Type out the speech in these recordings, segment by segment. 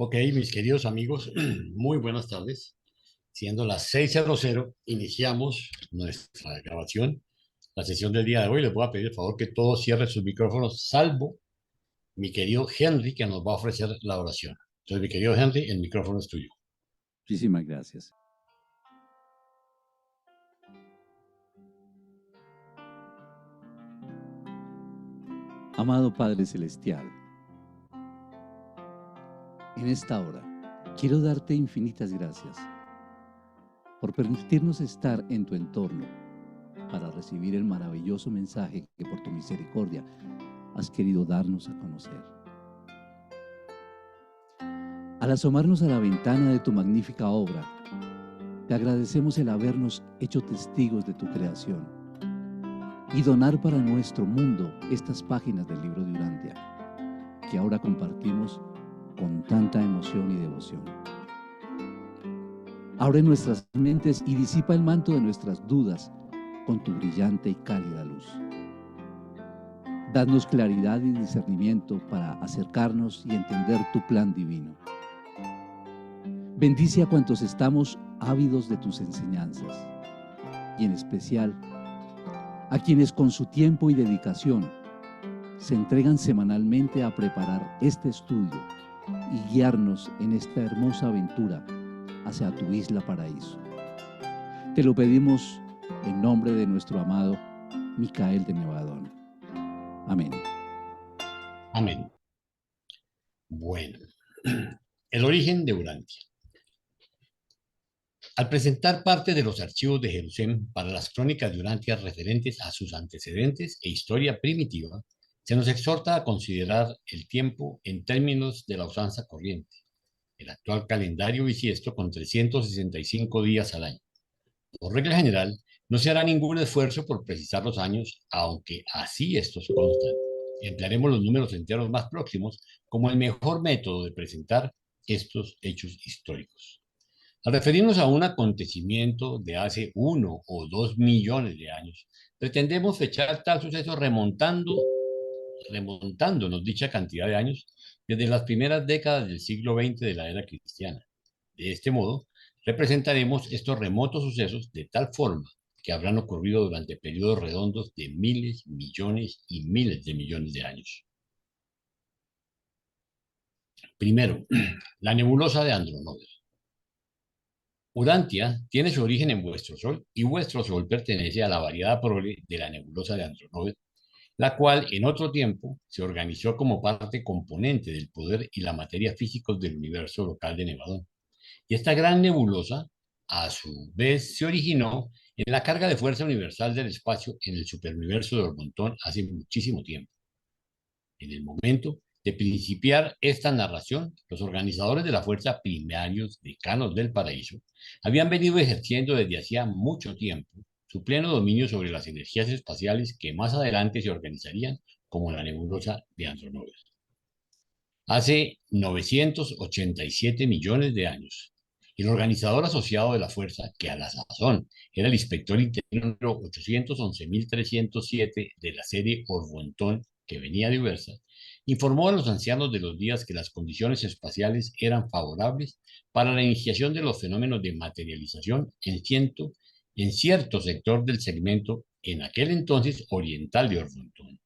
Ok, mis queridos amigos, muy buenas tardes. Siendo las 6:00, iniciamos nuestra grabación, la sesión del día de hoy. Les voy a pedir el favor que todos cierren sus micrófonos, salvo mi querido Henry, que nos va a ofrecer la oración. Entonces, mi querido Henry, el micrófono es tuyo. Muchísimas gracias. Amado Padre Celestial, en esta hora quiero darte infinitas gracias por permitirnos estar en tu entorno para recibir el maravilloso mensaje que por tu misericordia has querido darnos a conocer. Al asomarnos a la ventana de tu magnífica obra, te agradecemos el habernos hecho testigos de tu creación y donar para nuestro mundo estas páginas del libro de Urantia, que ahora compartimos con tanta emoción y devoción. Abre nuestras mentes y disipa el manto de nuestras dudas con tu brillante y cálida luz. Danos claridad y discernimiento para acercarnos y entender tu plan divino. Bendice a cuantos estamos ávidos de tus enseñanzas, y en especial a quienes con su tiempo y dedicación se entregan semanalmente a preparar este estudio y guiarnos en esta hermosa aventura hacia tu isla paraíso. Te lo pedimos en nombre de nuestro amado Micael de Nevadón. Amén. Amén. Bueno, el origen de Urantia. Al presentar parte de los archivos de Jerusalén para las crónicas de Urantia referentes a sus antecedentes e historia primitiva, se nos exhorta a considerar el tiempo en términos de la usanza corriente, el actual calendario bisiesto con 365 días al año. Por regla general, no se hará ningún esfuerzo por precisar los años, aunque así estos constan. Emplearemos los números enteros más próximos como el mejor método de presentar estos hechos históricos. Al referirnos a un acontecimiento de hace 1 o 2 millones de años, pretendemos fechar tal suceso remontándonos dicha cantidad de años desde las primeras décadas del siglo XX de la era cristiana. De este modo, representaremos estos remotos sucesos de tal forma que habrán ocurrido durante periodos redondos de miles, millones y miles de millones de años. Primero, la nebulosa de Andrómeda. Urantia tiene su origen en vuestro Sol y vuestro Sol pertenece a la variada prole de la nebulosa de Andrómeda, la cual en otro tiempo se organizó como parte componente del poder y la materia físicos del universo local de Nevadón. Y esta gran nebulosa, a su vez, se originó en la carga de fuerza universal del espacio en el superuniverso de Orbotón hace muchísimo tiempo. En el momento de principiar esta narración, los organizadores de la fuerza, primarios decanos del paraíso, habían venido ejerciendo desde hacía mucho tiempo su pleno dominio sobre las energías espaciales que más adelante se organizarían como la nebulosa de Andrómeda. Hace 987 millones de años, el organizador asociado de la fuerza, que a la sazón era el inspector interino 811.307 de la serie Orbotón, que venía de Ursa, informó a los ancianos de los días que las condiciones espaciales eran favorables para la iniciación de los fenómenos de materialización en cierto sector del segmento en aquel entonces oriental de Orbotón.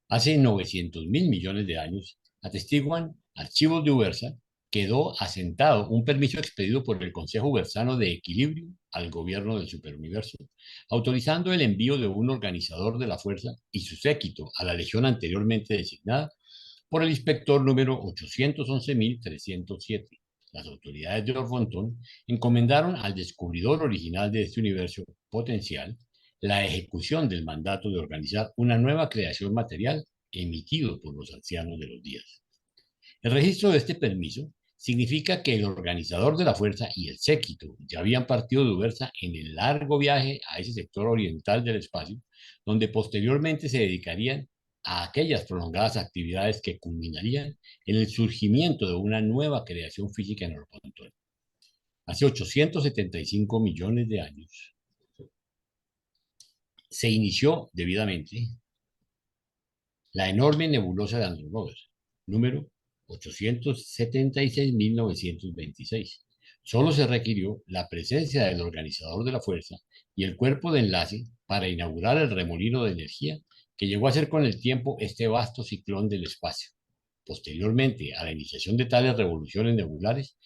Hace 900.000 millones de años, atestiguan archivos de Ubersa, quedó asentado un permiso expedido por el Consejo Ubersano de Equilibrio al gobierno del superuniverso, autorizando el envío de un organizador de la fuerza y su séquito a la legión anteriormente designada por el inspector número 811.307. Las autoridades de Orfonton encomendaron al descubridor original de este universo potencial la ejecución del mandato de organizar una nueva creación material emitido por los ancianos de los días. El registro de este permiso significa que el organizador de la fuerza y el séquito ya habían partido de Ubersa en el largo viaje a ese sector oriental del espacio, donde posteriormente se dedicarían a aquellas prolongadas actividades que culminarían en el surgimiento de una nueva creación física en Orpontón. Hace 875 millones de años se inició debidamente la enorme nebulosa de Andrómeda, número 876.926. Solo se requirió la presencia del organizador de la fuerza y el cuerpo de enlace para inaugurar el remolino de energía que llegó a ser con el tiempo este vasto ciclón del espacio. Posteriormente a la iniciación de tales revoluciones nebulares,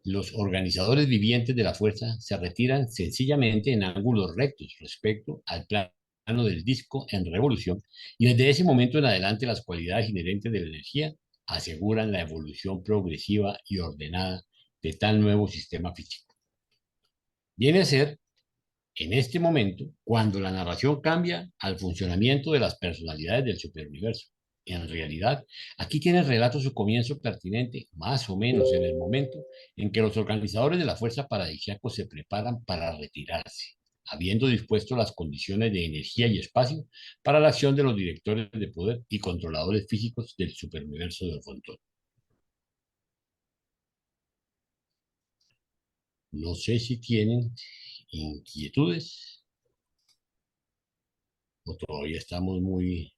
los organizadores vivientes de la fuerza se retiran sencillamente en ángulos rectos respecto al plano del disco en revolución, y desde ese momento en adelante las cualidades inherentes de la energía aseguran la evolución progresiva y ordenada de tal nuevo sistema físico. Viene a ser en este momento cuando la narración cambia al funcionamiento de las personalidades del superuniverso. En realidad, aquí tiene el relato su comienzo pertinente, más o menos en el momento en que los organizadores de la fuerza paradisíaco se preparan para retirarse, habiendo dispuesto las condiciones de energía y espacio para la acción de los directores de poder y controladores físicos del superuniverso de Orfontón. No sé si tienen inquietudes o todavía estamos muy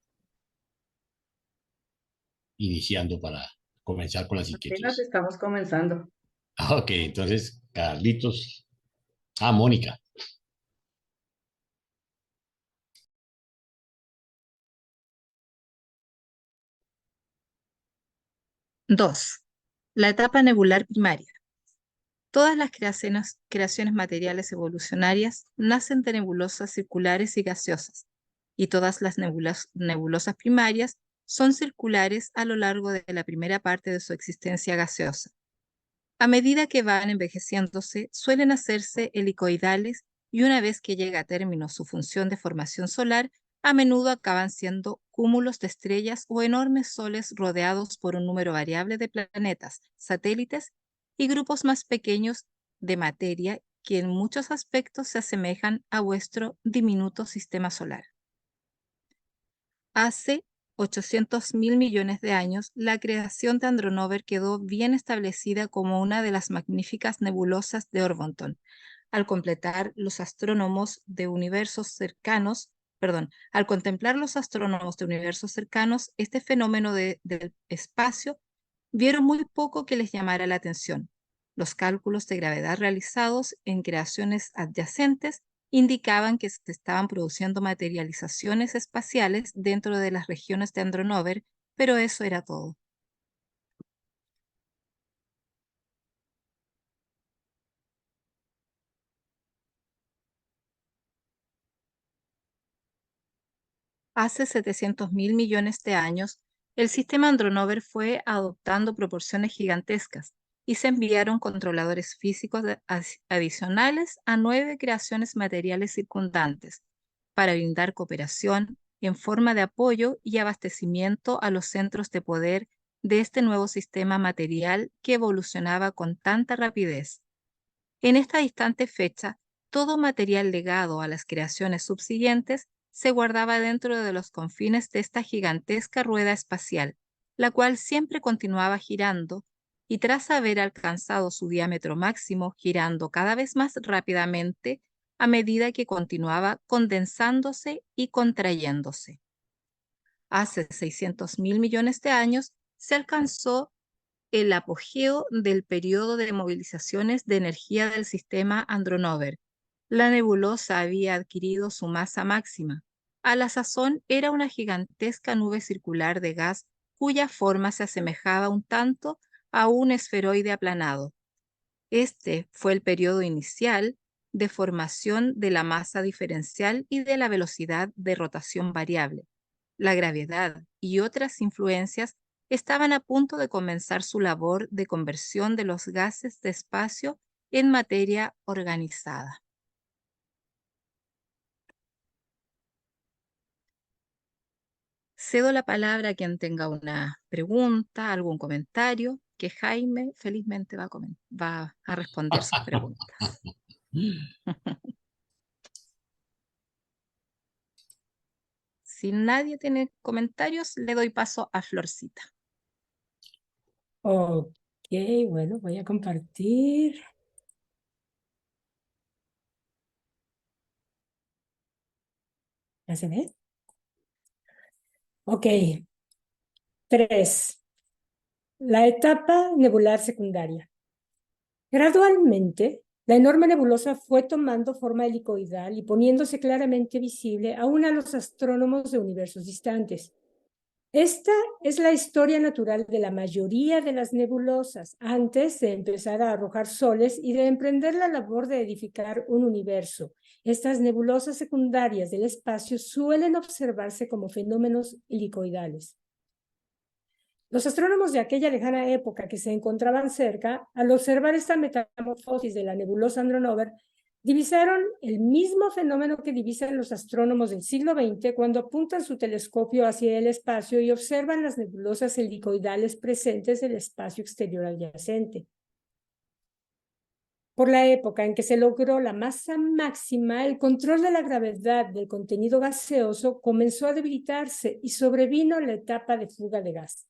iniciando para comenzar con las Apenas inquietudes. estamos comenzando. Ok, entonces, Carlitos. Mónica. 2. La etapa nebular primaria. Todas las creaciones materiales evolucionarias nacen de nebulosas circulares y gaseosas, y todas las nebulosas primarias son circulares a lo largo de la primera parte de su existencia gaseosa. A medida que van envejeciéndose, suelen hacerse helicoidales y una vez que llega a término su función de formación solar, a menudo acaban siendo cúmulos de estrellas o enormes soles rodeados por un número variable de planetas, satélites y grupos más pequeños de materia que en muchos aspectos se asemejan a vuestro diminuto sistema solar. Hace 800.000 millones de años, la creación de Andronover quedó bien establecida como una de las magníficas nebulosas de Orvonton. Al contemplar los astrónomos de universos cercanos, este fenómeno del espacio, vieron muy poco que les llamara la atención. Los cálculos de gravedad realizados en creaciones adyacentes indicaban que se estaban produciendo materializaciones espaciales dentro de las regiones de Andronover, pero eso era todo. Hace 700.000 millones de años, el sistema Andronover fue adoptando proporciones gigantescas y se enviaron controladores físicos adicionales a 9 creaciones materiales circundantes para brindar cooperación en forma de apoyo y abastecimiento a los centros de poder de este nuevo sistema material que evolucionaba con tanta rapidez. En esta distante fecha, todo material legado a las creaciones subsiguientes se guardaba dentro de los confines de esta gigantesca rueda espacial, la cual siempre continuaba girando y tras haber alcanzado su diámetro máximo, girando cada vez más rápidamente a medida que continuaba condensándose y contrayéndose. Hace 600.000 millones de años se alcanzó el apogeo del periodo de movilizaciones de energía del sistema Andronover. La nebulosa había adquirido su masa máxima. A la sazón era una gigantesca nube circular de gas cuya forma se asemejaba un tanto a un esferoide aplanado. Este fue el periodo inicial de formación de la masa diferencial y de la velocidad de rotación variable. La gravedad y otras influencias estaban a punto de comenzar su labor de conversión de los gases de espacio en materia organizada. Cedo la palabra a quien tenga una pregunta, algún comentario, que Jaime felizmente va a responder sus preguntas. Si nadie tiene comentarios, le doy paso a Florcita. Ok, bueno, voy a compartir. ¿Ya se ve? Ok. 3. La etapa nebular secundaria. Gradualmente, la enorme nebulosa fue tomando forma helicoidal y poniéndose claramente visible aún a los astrónomos de universos distantes. Esta es la historia natural de la mayoría de las nebulosas antes de empezar a arrojar soles y de emprender la labor de edificar un universo. Estas nebulosas secundarias del espacio suelen observarse como fenómenos helicoidales. Los astrónomos de aquella lejana época que se encontraban cerca, al observar esta metamorfosis de la nebulosa Andronover, divisaron el mismo fenómeno que divisan los astrónomos del siglo XX cuando apuntan su telescopio hacia el espacio y observan las nebulosas helicoidales presentes en el espacio exterior adyacente. Por la época en que se logró la masa máxima, el control de la gravedad del contenido gaseoso comenzó a debilitarse y sobrevino la etapa de fuga de gas.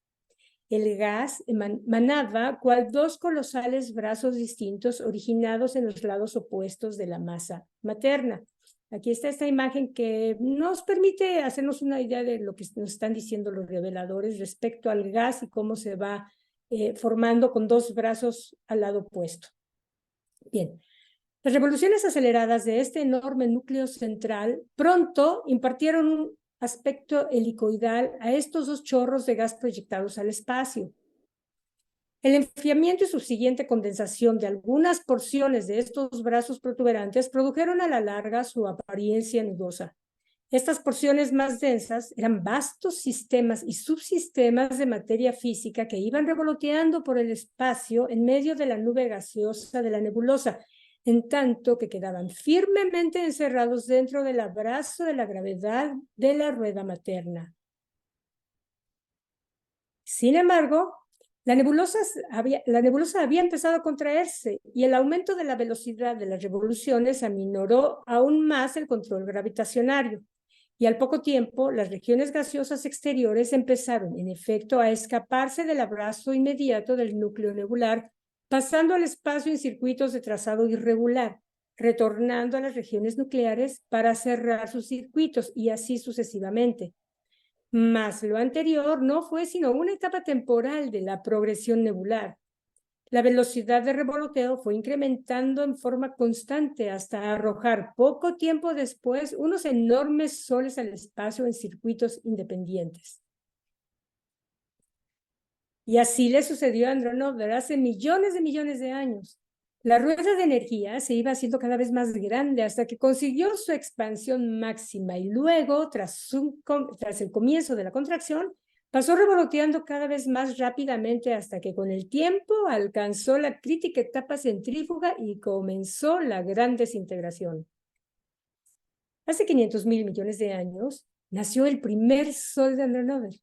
El gas emanaba cual dos colosales brazos distintos originados en los lados opuestos de la masa materna. Aquí está esta imagen que nos permite hacernos una idea de lo que nos están diciendo los reveladores respecto al gas y cómo se va formando con dos brazos al lado opuesto. Bien, las revoluciones aceleradas de este enorme núcleo central pronto impartieron un aspecto helicoidal a estos dos chorros de gas proyectados al espacio. El enfriamiento y subsiguiente condensación de algunas porciones de estos brazos protuberantes produjeron a la larga su apariencia nudosa. Estas porciones más densas eran vastos sistemas y subsistemas de materia física que iban revoloteando por el espacio en medio de la nube gaseosa de la nebulosa, en tanto que quedaban firmemente encerrados dentro del abrazo de la gravedad de la rueda materna. Sin embargo, la nebulosa había empezado a contraerse y el aumento de la velocidad de las revoluciones aminoró aún más el control gravitacionario. Y al poco tiempo, las regiones gaseosas exteriores empezaron, en efecto, a escaparse del abrazo inmediato del núcleo nebular, pasando al espacio en circuitos de trazado irregular, retornando a las regiones nucleares para cerrar sus circuitos y así sucesivamente. Mas lo anterior no fue sino una etapa temporal de la progresión nebular. La velocidad de revoloteo fue incrementando en forma constante hasta arrojar poco tiempo después unos enormes soles al espacio en circuitos independientes. Y así le sucedió a Andronover hace millones de años. La rueda de energía se iba haciendo cada vez más grande hasta que consiguió su expansión máxima y luego, tras el comienzo de la contracción, pasó revoloteando cada vez más rápidamente hasta que con el tiempo alcanzó la crítica etapa centrífuga y comenzó la gran desintegración. Hace 500.000 millones de años nació el primer sol de Andronover.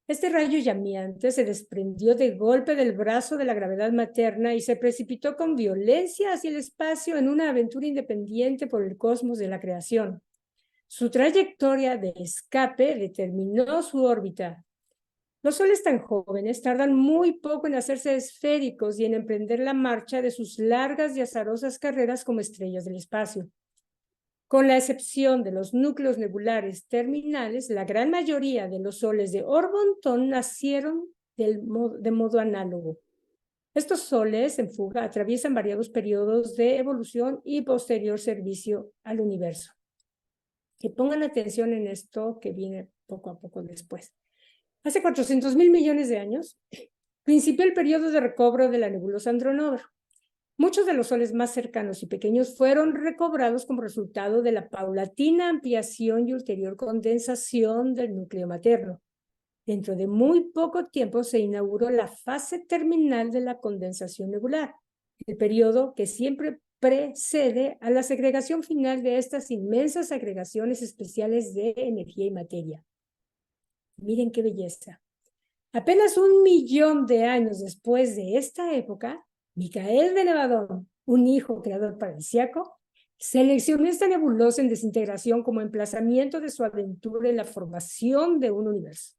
Este rayo llameante se desprendió de golpe del brazo de la gravedad materna y se precipitó con violencia hacia el espacio en una aventura independiente por el cosmos de la creación. Su trayectoria de escape determinó su órbita. Los soles tan jóvenes tardan muy poco en hacerse esféricos y en emprender la marcha de sus largas y azarosas carreras como estrellas del espacio. Con la excepción de los núcleos nebulares terminales, la gran mayoría de los soles de Orb-Onton nacieron de modo análogo. Estos soles en fuga atraviesan variados periodos de evolución y posterior servicio al universo. Que pongan atención en esto que viene poco a poco después. Hace 400.000 millones de años, principió el periodo de recobro de la nebulosa Andronover. Muchos de los soles más cercanos y pequeños fueron recobrados como resultado de la paulatina ampliación y ulterior condensación del núcleo materno. Dentro de muy poco tiempo se inauguró la fase terminal de la condensación nebular, el periodo que siempre precede a la segregación final de estas inmensas agregaciones especiales de energía y materia. Miren qué belleza. Apenas 1 millón de años después de esta época, Michael de Nevadón, un hijo creador paradisíaco, seleccionó esta nebulosa en desintegración como emplazamiento de su aventura en la formación de un universo.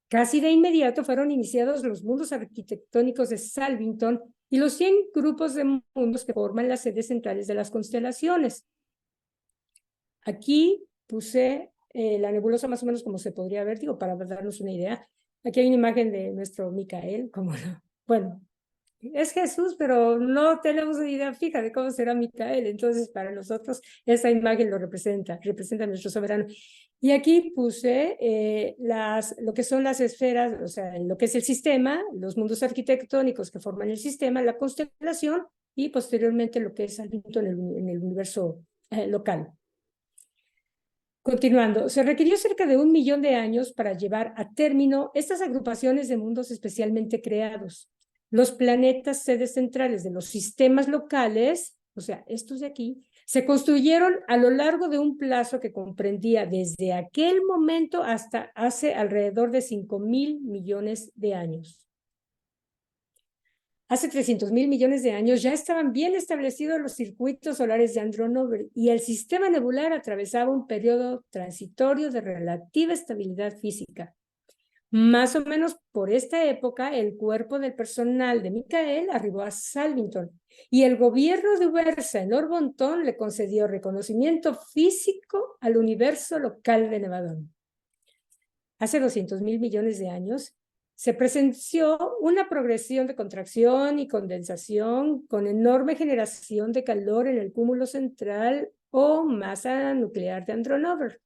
Casi de inmediato fueron iniciados los mundos arquitectónicos de Salvington y los 100 grupos de mundos que forman las sedes centrales de las constelaciones. Aquí puse la nebulosa más o menos como se podría ver, digo, para darnos una idea. Aquí hay una imagen de nuestro Micael, como no. Bueno, es Jesús, pero no tenemos una idea fija de cómo será Micael. Entonces, para nosotros, esa imagen lo representa a nuestro soberano. Y aquí puse lo que son las esferas, o sea, lo que es el sistema, los mundos arquitectónicos que forman el sistema, la constelación y posteriormente lo que es Salvito en el universo local. Continuando, se requirió cerca de 1 millón de años para llevar a término estas agrupaciones de mundos especialmente creados. Los planetas sedes centrales de los sistemas locales, o sea, estos de aquí, se construyeron a lo largo de un plazo que comprendía desde aquel momento hasta hace alrededor de 5.000 millones de años. Hace 300.000 millones de años ya estaban bien establecidos los circuitos solares de Andrómeda y el sistema nebular atravesaba un periodo transitorio de relativa estabilidad física. Más o menos por esta época, el cuerpo del personal de Micael arribó a Salvington y el gobierno de Ubersa en Orbontón le concedió reconocimiento físico al universo local de Nevadón. Hace 200.000 millones de años, se presenció una progresión de contracción y condensación con enorme generación de calor en el cúmulo central o masa nuclear de Andrómeda.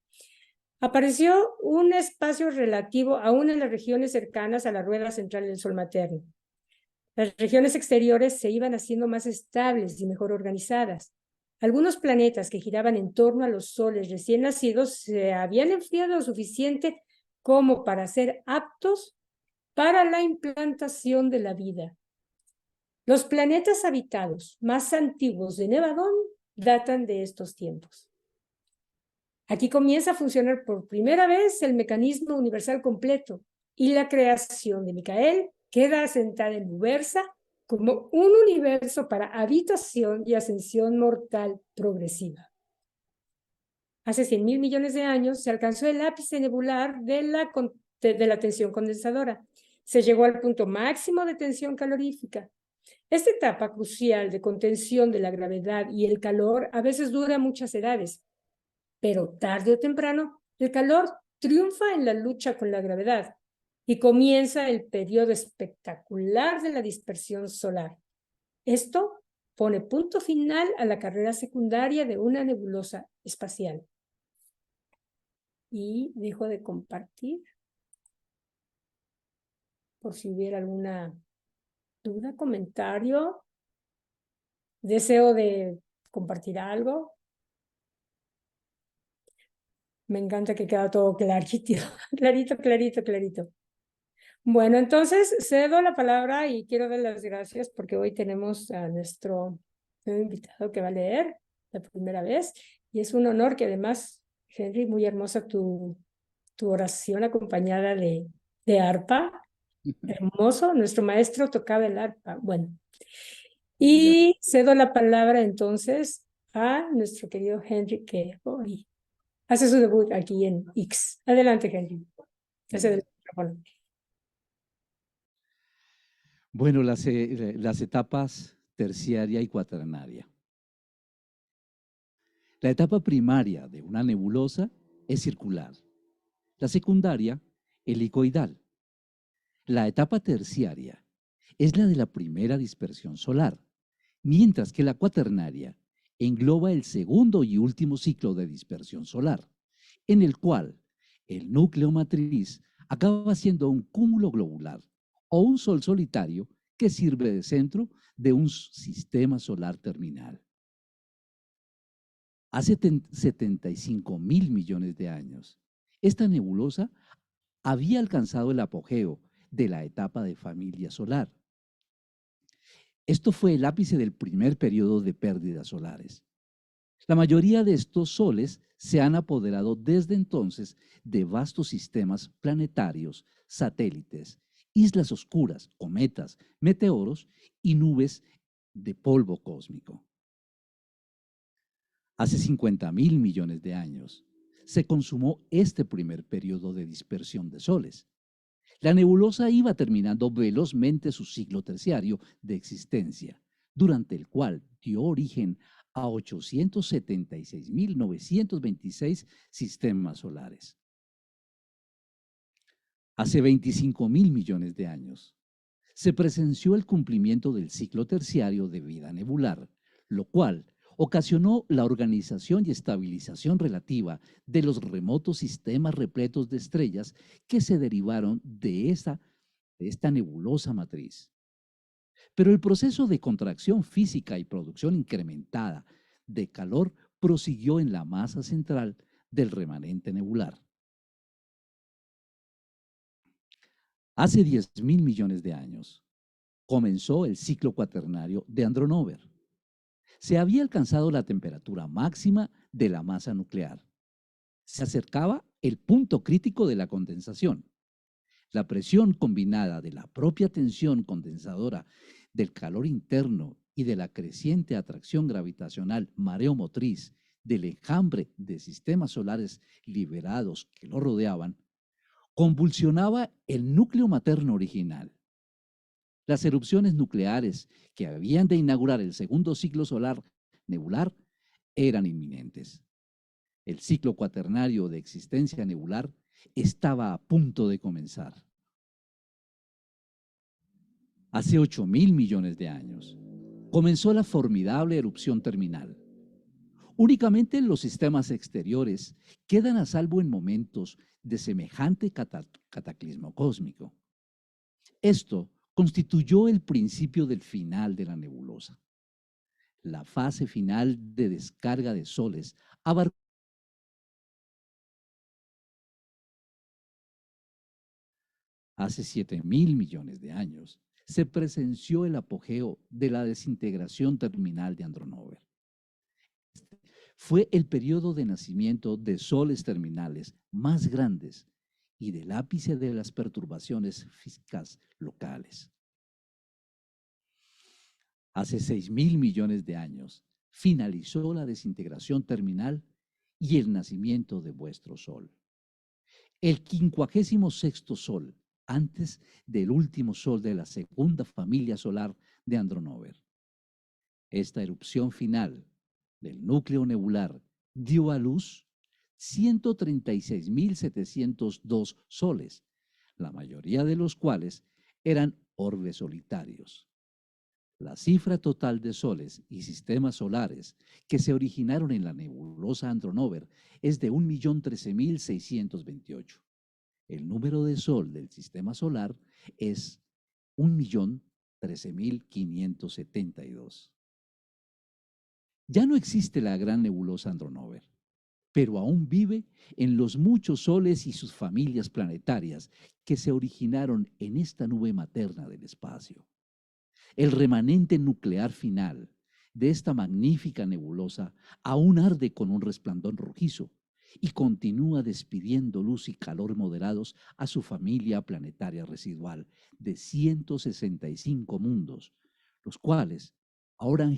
Apareció un espacio relativo aún en las regiones cercanas a la rueda central del Sol materno. Las regiones exteriores se iban haciendo más estables y mejor organizadas. Algunos planetas que giraban en torno a los soles recién nacidos se habían enfriado lo suficiente como para ser aptos para la implantación de la vida. Los planetas habitados más antiguos de Nevadón datan de estos tiempos. Aquí comienza a funcionar por primera vez el mecanismo universal completo y la creación de Micael queda asentada en Ubersa como un universo para habitación y ascensión mortal progresiva. Hace 100.000 millones de años se alcanzó el ápice nebular de la tensión condensadora. Se llegó al punto máximo de tensión calorífica. Esta etapa crucial de contención de la gravedad y el calor a veces dura muchas edades, pero tarde o temprano el calor triunfa en la lucha con la gravedad y comienza el periodo espectacular de la dispersión solar. Esto pone punto final a la carrera secundaria de una nebulosa espacial. Y dejo de compartir por si hubiera alguna duda, comentario, deseo de compartir algo. Me encanta que queda todo clarito, clarito, clarito, clarito. Bueno, entonces cedo la palabra y quiero dar las gracias porque hoy tenemos a nuestro nuevo invitado que va a leer la primera vez y es un honor que además, Henry, muy hermosa tu oración acompañada de arpa. Hermoso, nuestro maestro tocaba el arpa. Bueno, y cedo la palabra entonces a nuestro querido Henry que hoy hace su debut aquí en X. Adelante, Henry. Bueno, las etapas terciaria y cuaternaria. La etapa primaria de una nebulosa es circular. La secundaria, helicoidal. La etapa terciaria es la de la primera dispersión solar, mientras que la cuaternaria engloba el segundo y último ciclo de dispersión solar, en el cual el núcleo matriz acaba siendo un cúmulo globular o un sol solitario que sirve de centro de un sistema solar terminal. Hace 75.000 millones de años, esta nebulosa había alcanzado el apogeo de la etapa de familia solar. Esto fue el ápice del primer periodo de pérdidas solares. La mayoría de estos soles se han apoderado desde entonces de vastos sistemas planetarios, satélites, islas oscuras, cometas, meteoros y nubes de polvo cósmico. Hace 50.000 millones de años se consumó este primer periodo de dispersión de soles. La nebulosa iba terminando velozmente su ciclo terciario de existencia, durante el cual dio origen a 876.926 sistemas solares. Hace 25.000 millones de años, se presenció el cumplimiento del ciclo terciario de vida nebular, lo cual ocasionó la organización y estabilización relativa de los remotos sistemas repletos de estrellas que se derivaron de esta nebulosa matriz. Pero el proceso de contracción física y producción incrementada de calor prosiguió en la masa central del remanente nebular. Hace 10.000 millones de años comenzó el ciclo cuaternario de Andronover. Se había alcanzado la temperatura máxima de la masa nuclear. Se acercaba el punto crítico de la condensación. La presión combinada de la propia tensión condensadora, del calor interno y de la creciente atracción gravitacional mareomotriz del enjambre de sistemas solares liberados que lo rodeaban, convulsionaba el núcleo materno original. Las erupciones nucleares que habían de inaugurar el segundo ciclo solar nebular eran inminentes. El ciclo cuaternario de existencia nebular estaba a punto de comenzar. Hace 8.000 millones de años comenzó la formidable erupción terminal. Únicamente los sistemas exteriores quedan a salvo en momentos de semejante cataclismo cósmico. Esto constituyó el principio del final de la nebulosa. La fase final de descarga de soles abarcó hace 7.000 millones de años. Se presenció el apogeo de la desintegración terminal de Andronover. Fue el periodo de nacimiento de soles terminales más grandes y del ápice de las perturbaciones físicas locales. Hace 6.000 millones de años finalizó la desintegración terminal y el nacimiento de vuestro Sol. El 56º Sol, antes del último Sol de la segunda familia solar de Andronover. Esta erupción final del núcleo nebular dio a luz 136.702 soles, la mayoría de los cuales eran orbes solitarios. La cifra total de soles y sistemas solares que se originaron en la nebulosa Andronover es de 1.013.628. El número de Sol del sistema solar es 1.013.572. Ya no existe la gran nebulosa Andronover, pero aún vive en los muchos soles y sus familias planetarias que se originaron en esta nube materna del espacio. El remanente nuclear final de esta magnífica nebulosa aún arde con un resplandor rojizo y continúa despidiendo luz y calor moderados a su familia planetaria residual de 165 mundos, los cuales ahora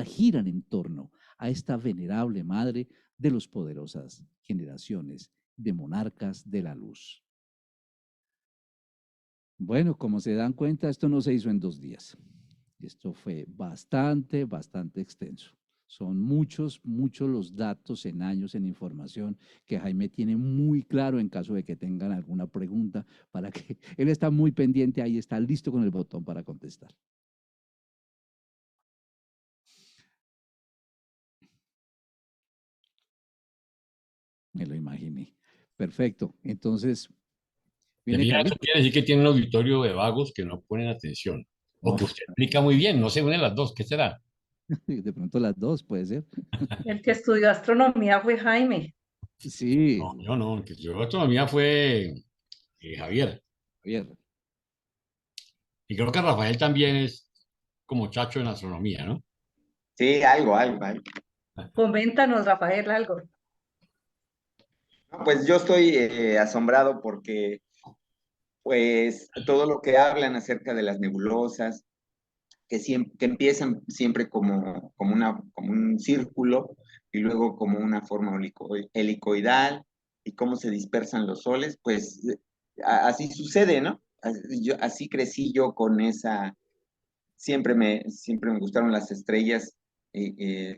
giran en torno a esta venerable madre de las poderosas generaciones de monarcas de la luz. Bueno, como se dan cuenta, esto no se hizo en 2 días. Esto fue bastante extenso. Son muchos los datos en años, en información que Jaime tiene muy claro en caso de que tengan alguna pregunta, para que él está muy pendiente, ahí está listo con el botón para contestar. Me lo imaginé. Perfecto. Entonces, ¿viene Eso Carlitos? quiere decir que tiene un auditorio de vagos que no ponen atención. O No, que usted explica muy bien, no se unen las dos, ¿qué será? de pronto las dos, puede ser. El que estudió astronomía fue Jaime. Sí, No, yo no, el que estudió astronomía fue Javier. Javier. Y creo que Rafael también es como chacho en astronomía, ¿no? Sí, algo. Coméntanos, Rafael, algo. No, pues yo estoy asombrado porque, pues, todo lo que hablan acerca de las nebulosas, que empiezan siempre como un círculo y luego como una forma helicoidal y cómo se dispersan los soles, pues así sucede, ¿no? Así crecí yo con esa, siempre me gustaron las estrellas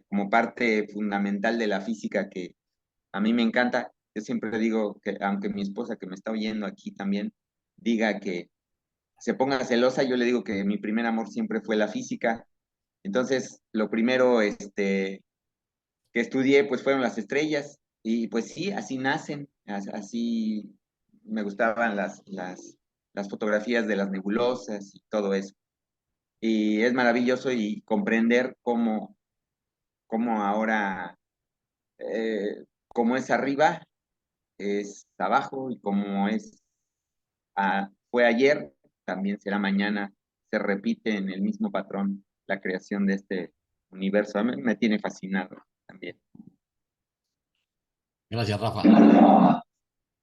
como parte fundamental de la física que a mí me encanta. Yo siempre digo que, aunque mi esposa que me está oyendo aquí también, diga que se ponga celosa, yo le digo que mi primer amor siempre fue la física. Entonces, lo primero que estudié pues fueron las estrellas y pues sí, así nacen, así me gustaban las fotografías de las nebulosas y todo eso. Y es maravilloso y comprender cómo ahora, como es arriba, es abajo y como fue ayer, también será mañana, se repite en el mismo patrón la creación de este universo. A mí me tiene fascinado también. Gracias, Rafa.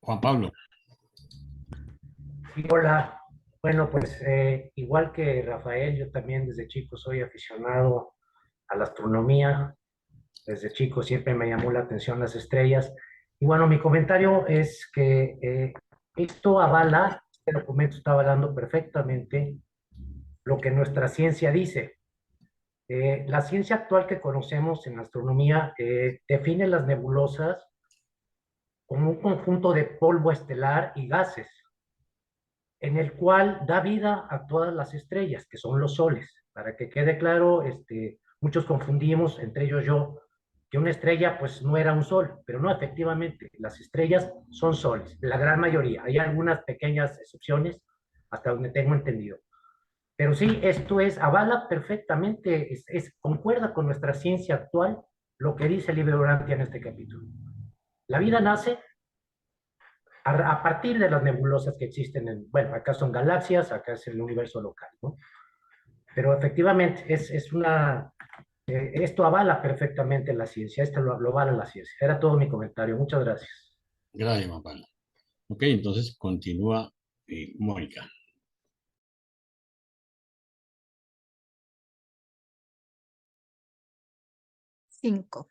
Juan Pablo. Sí, hola. Bueno, pues igual que Rafael, yo también desde chico soy aficionado a la astronomía. Desde chico siempre me llamó la atención las estrellas. Y bueno, mi comentario es que esto avala, este documento está avalando perfectamente lo que nuestra ciencia dice. La ciencia actual que conocemos en astronomía define las nebulosas como un conjunto de polvo estelar y gases, en el cual da vida a todas las estrellas, que son los soles. Para que quede claro, muchos confundimos, entre ellos yo, que una estrella pues no era un sol, pero no, efectivamente, las estrellas son soles, la gran mayoría. Hay algunas pequeñas excepciones, hasta donde tengo entendido. Pero sí, esto avala perfectamente, concuerda con nuestra ciencia actual lo que dice el libro Urantia en este capítulo. La vida nace a partir de las nebulosas que existen bueno, acá son galaxias, acá es el universo local, ¿no? Pero efectivamente esto avala perfectamente la ciencia, esto lo avala la ciencia. Era todo mi comentario, muchas gracias. Gracias, Juan Pablo. Ok, entonces continúa Mónica. Cinco.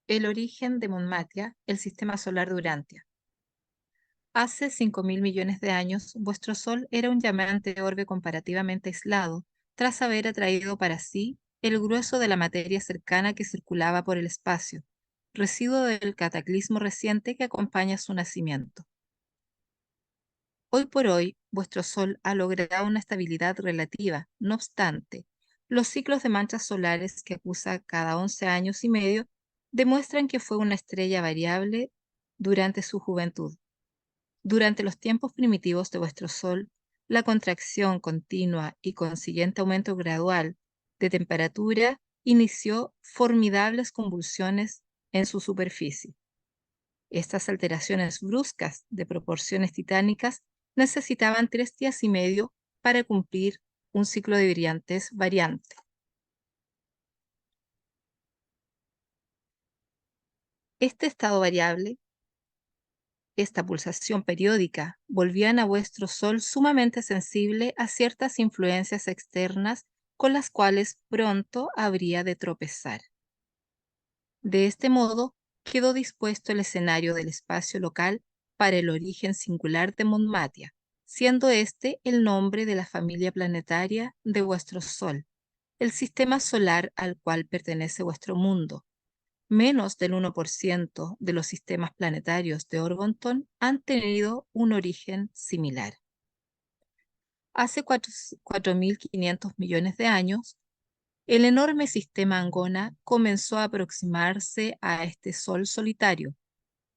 El origen de Monmatia, el sistema solar de Urantia. Hace 5.000 millones de años, vuestro Sol era un llamante orbe comparativamente aislado, tras haber atraído para sí el grueso de la materia cercana que circulaba por el espacio, residuo del cataclismo reciente que acompaña su nacimiento. Hoy por hoy, vuestro Sol ha logrado una estabilidad relativa. No obstante, los ciclos de manchas solares que acusa cada 11 años y medio demuestran que fue una estrella variable durante su juventud. Durante los tiempos primitivos de vuestro Sol, la contracción continua y consiguiente aumento gradual de temperatura inició formidables convulsiones en su superficie. Estas alteraciones bruscas de proporciones titánicas necesitaban 3 días y medio para cumplir un ciclo de brillantez variante. Este estado variable, esta pulsación periódica, volvían a vuestro Sol sumamente sensible a ciertas influencias externas con las cuales pronto habría de tropezar. De este modo, quedó dispuesto el escenario del espacio local para el origen singular de Monmatia, siendo este el nombre de la familia planetaria de vuestro Sol, el sistema solar al cual pertenece vuestro mundo. Menos del 1% de los sistemas planetarios de Orgonton han tenido un origen similar. Hace 4.500 millones de años, el enorme sistema Angona comenzó a aproximarse a este Sol solitario.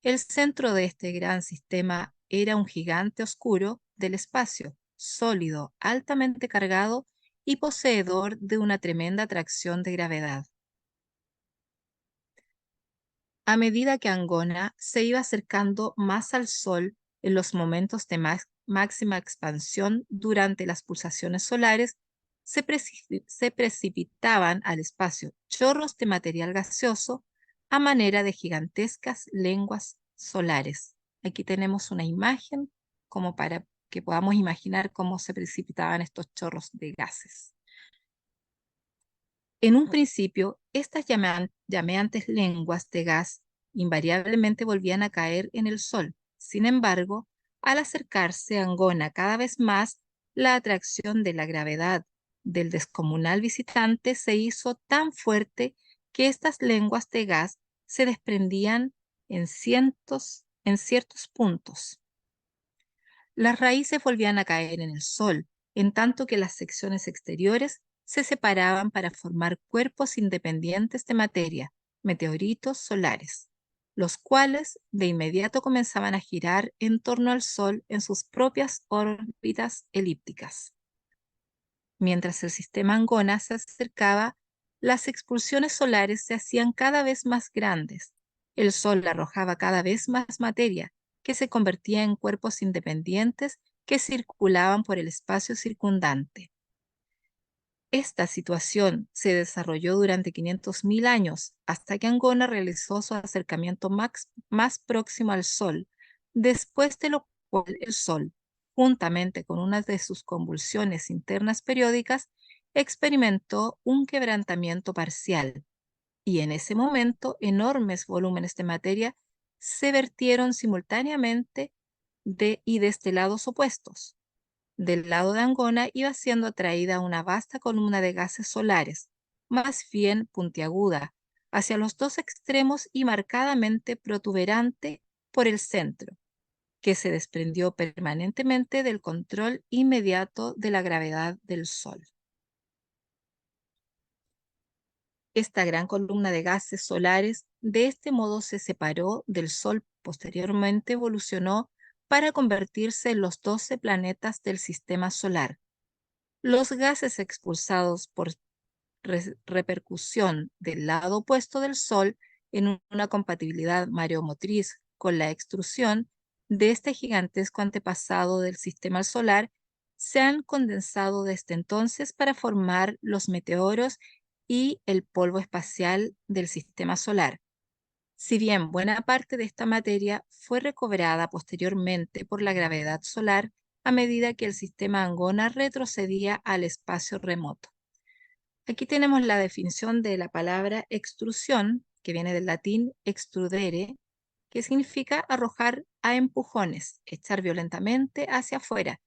El centro de este gran sistema era un gigante oscuro del espacio, sólido, altamente cargado y poseedor de una tremenda atracción de gravedad. A medida que Angona se iba acercando más al Sol en los momentos de máxima expansión durante las pulsaciones solares, se precipitaban al espacio chorros de material gaseoso a manera de gigantescas lenguas solares. Aquí tenemos una imagen como para que podamos imaginar cómo se precipitaban estos chorros de gases. En un principio, estas llameantes lenguas de gas invariablemente volvían a caer en el Sol. Sin embargo, al acercarse a Angona cada vez más, la atracción de la gravedad del descomunal visitante se hizo tan fuerte que estas lenguas de gas se desprendían en en ciertos puntos. Las raíces volvían a caer en el Sol, en tanto que las secciones exteriores se separaban para formar cuerpos independientes de materia, meteoritos solares, los cuales de inmediato comenzaban a girar en torno al Sol en sus propias órbitas elípticas. Mientras el sistema Angona se acercaba, las expulsiones solares se hacían cada vez más grandes. El Sol arrojaba cada vez más materia, que se convertía en cuerpos independientes que circulaban por el espacio circundante. Esta situación se desarrolló durante 500.000 años, hasta que Angona realizó su acercamiento más próximo al Sol, después de lo cual el Sol, juntamente con una de sus convulsiones internas periódicas, experimentó un quebrantamiento parcial, y en ese momento enormes volúmenes de materia se vertieron simultáneamente y desde lados opuestos. Del lado de Angona iba siendo atraída una vasta columna de gases solares, más bien puntiaguda, hacia los dos extremos y marcadamente protuberante por el centro, que se desprendió permanentemente del control inmediato de la gravedad del Sol. Esta gran columna de gases solares de este modo se separó del Sol, posteriormente evolucionó para convertirse en los 12 planetas del sistema solar. Los gases expulsados por repercusión del lado opuesto del Sol en una compatibilidad mareomotriz con la extrusión de este gigantesco antepasado del sistema solar se han condensado desde entonces para formar los meteoros y el polvo espacial del sistema solar. Si bien buena parte de esta materia fue recobrada posteriormente por la gravedad solar a medida que el sistema Angona retrocedía al espacio remoto. Aquí tenemos la definición de la palabra extrusión, que viene del latín extrudere, que significa arrojar a empujones, echar violentamente hacia afuera.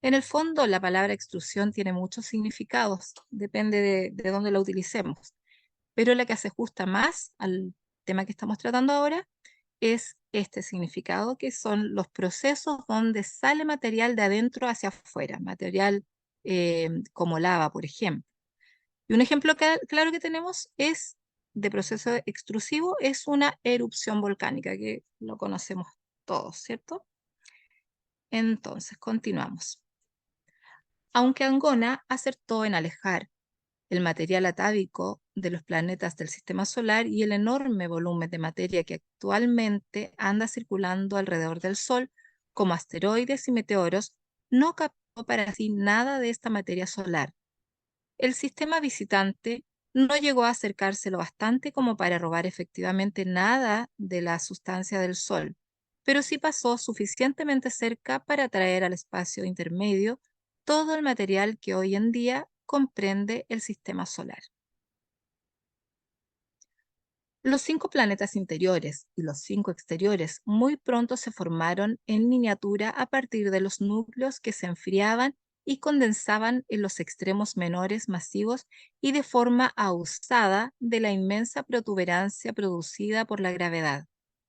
En el fondo, la palabra extrusión tiene muchos significados, depende de dónde la utilicemos, pero la que se ajusta más al tema que estamos tratando ahora es este significado, que son los procesos donde sale material de adentro hacia afuera, material como lava, por ejemplo. Y un ejemplo claro que tenemos es de proceso extrusivo, es una erupción volcánica, que lo conocemos todos, ¿cierto? Entonces, continuamos. Aunque Angona acertó en alejar el material atávico de los planetas del sistema solar y el enorme volumen de materia que actualmente anda circulando alrededor del Sol, como asteroides y meteoros, no captó para sí nada de esta materia solar. El sistema visitante no llegó a acercarse lo bastante como para robar efectivamente nada de la sustancia del Sol, pero sí pasó suficientemente cerca para traer al espacio intermedio todo el material que hoy en día comprende el sistema solar. Los 5 planetas interiores y los 5 exteriores muy pronto se formaron en miniatura a partir de los núcleos que se enfriaban y condensaban en los extremos menores masivos y de forma ausada de la inmensa protuberancia producida por la gravedad,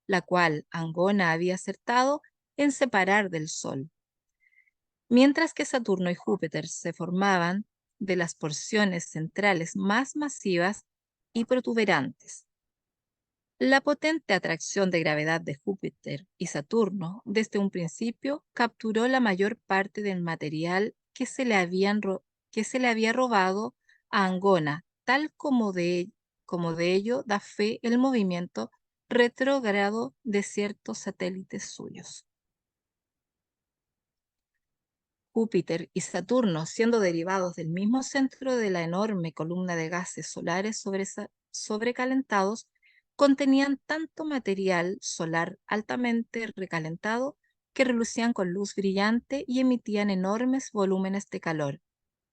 la cual Angona había acertado en separar del Sol. Mientras que Saturno y Júpiter se formaban de las porciones centrales más masivas y protuberantes. La potente atracción de gravedad de Júpiter y Saturno desde un principio capturó la mayor parte del material que se le había robado a Angona, tal como de ello da fe el movimiento retrógrado de ciertos satélites suyos. Júpiter y Saturno, siendo derivados del mismo centro de la enorme columna de gases solares sobrecalentados, contenían tanto material solar altamente recalentado que relucían con luz brillante y emitían enormes volúmenes de calor.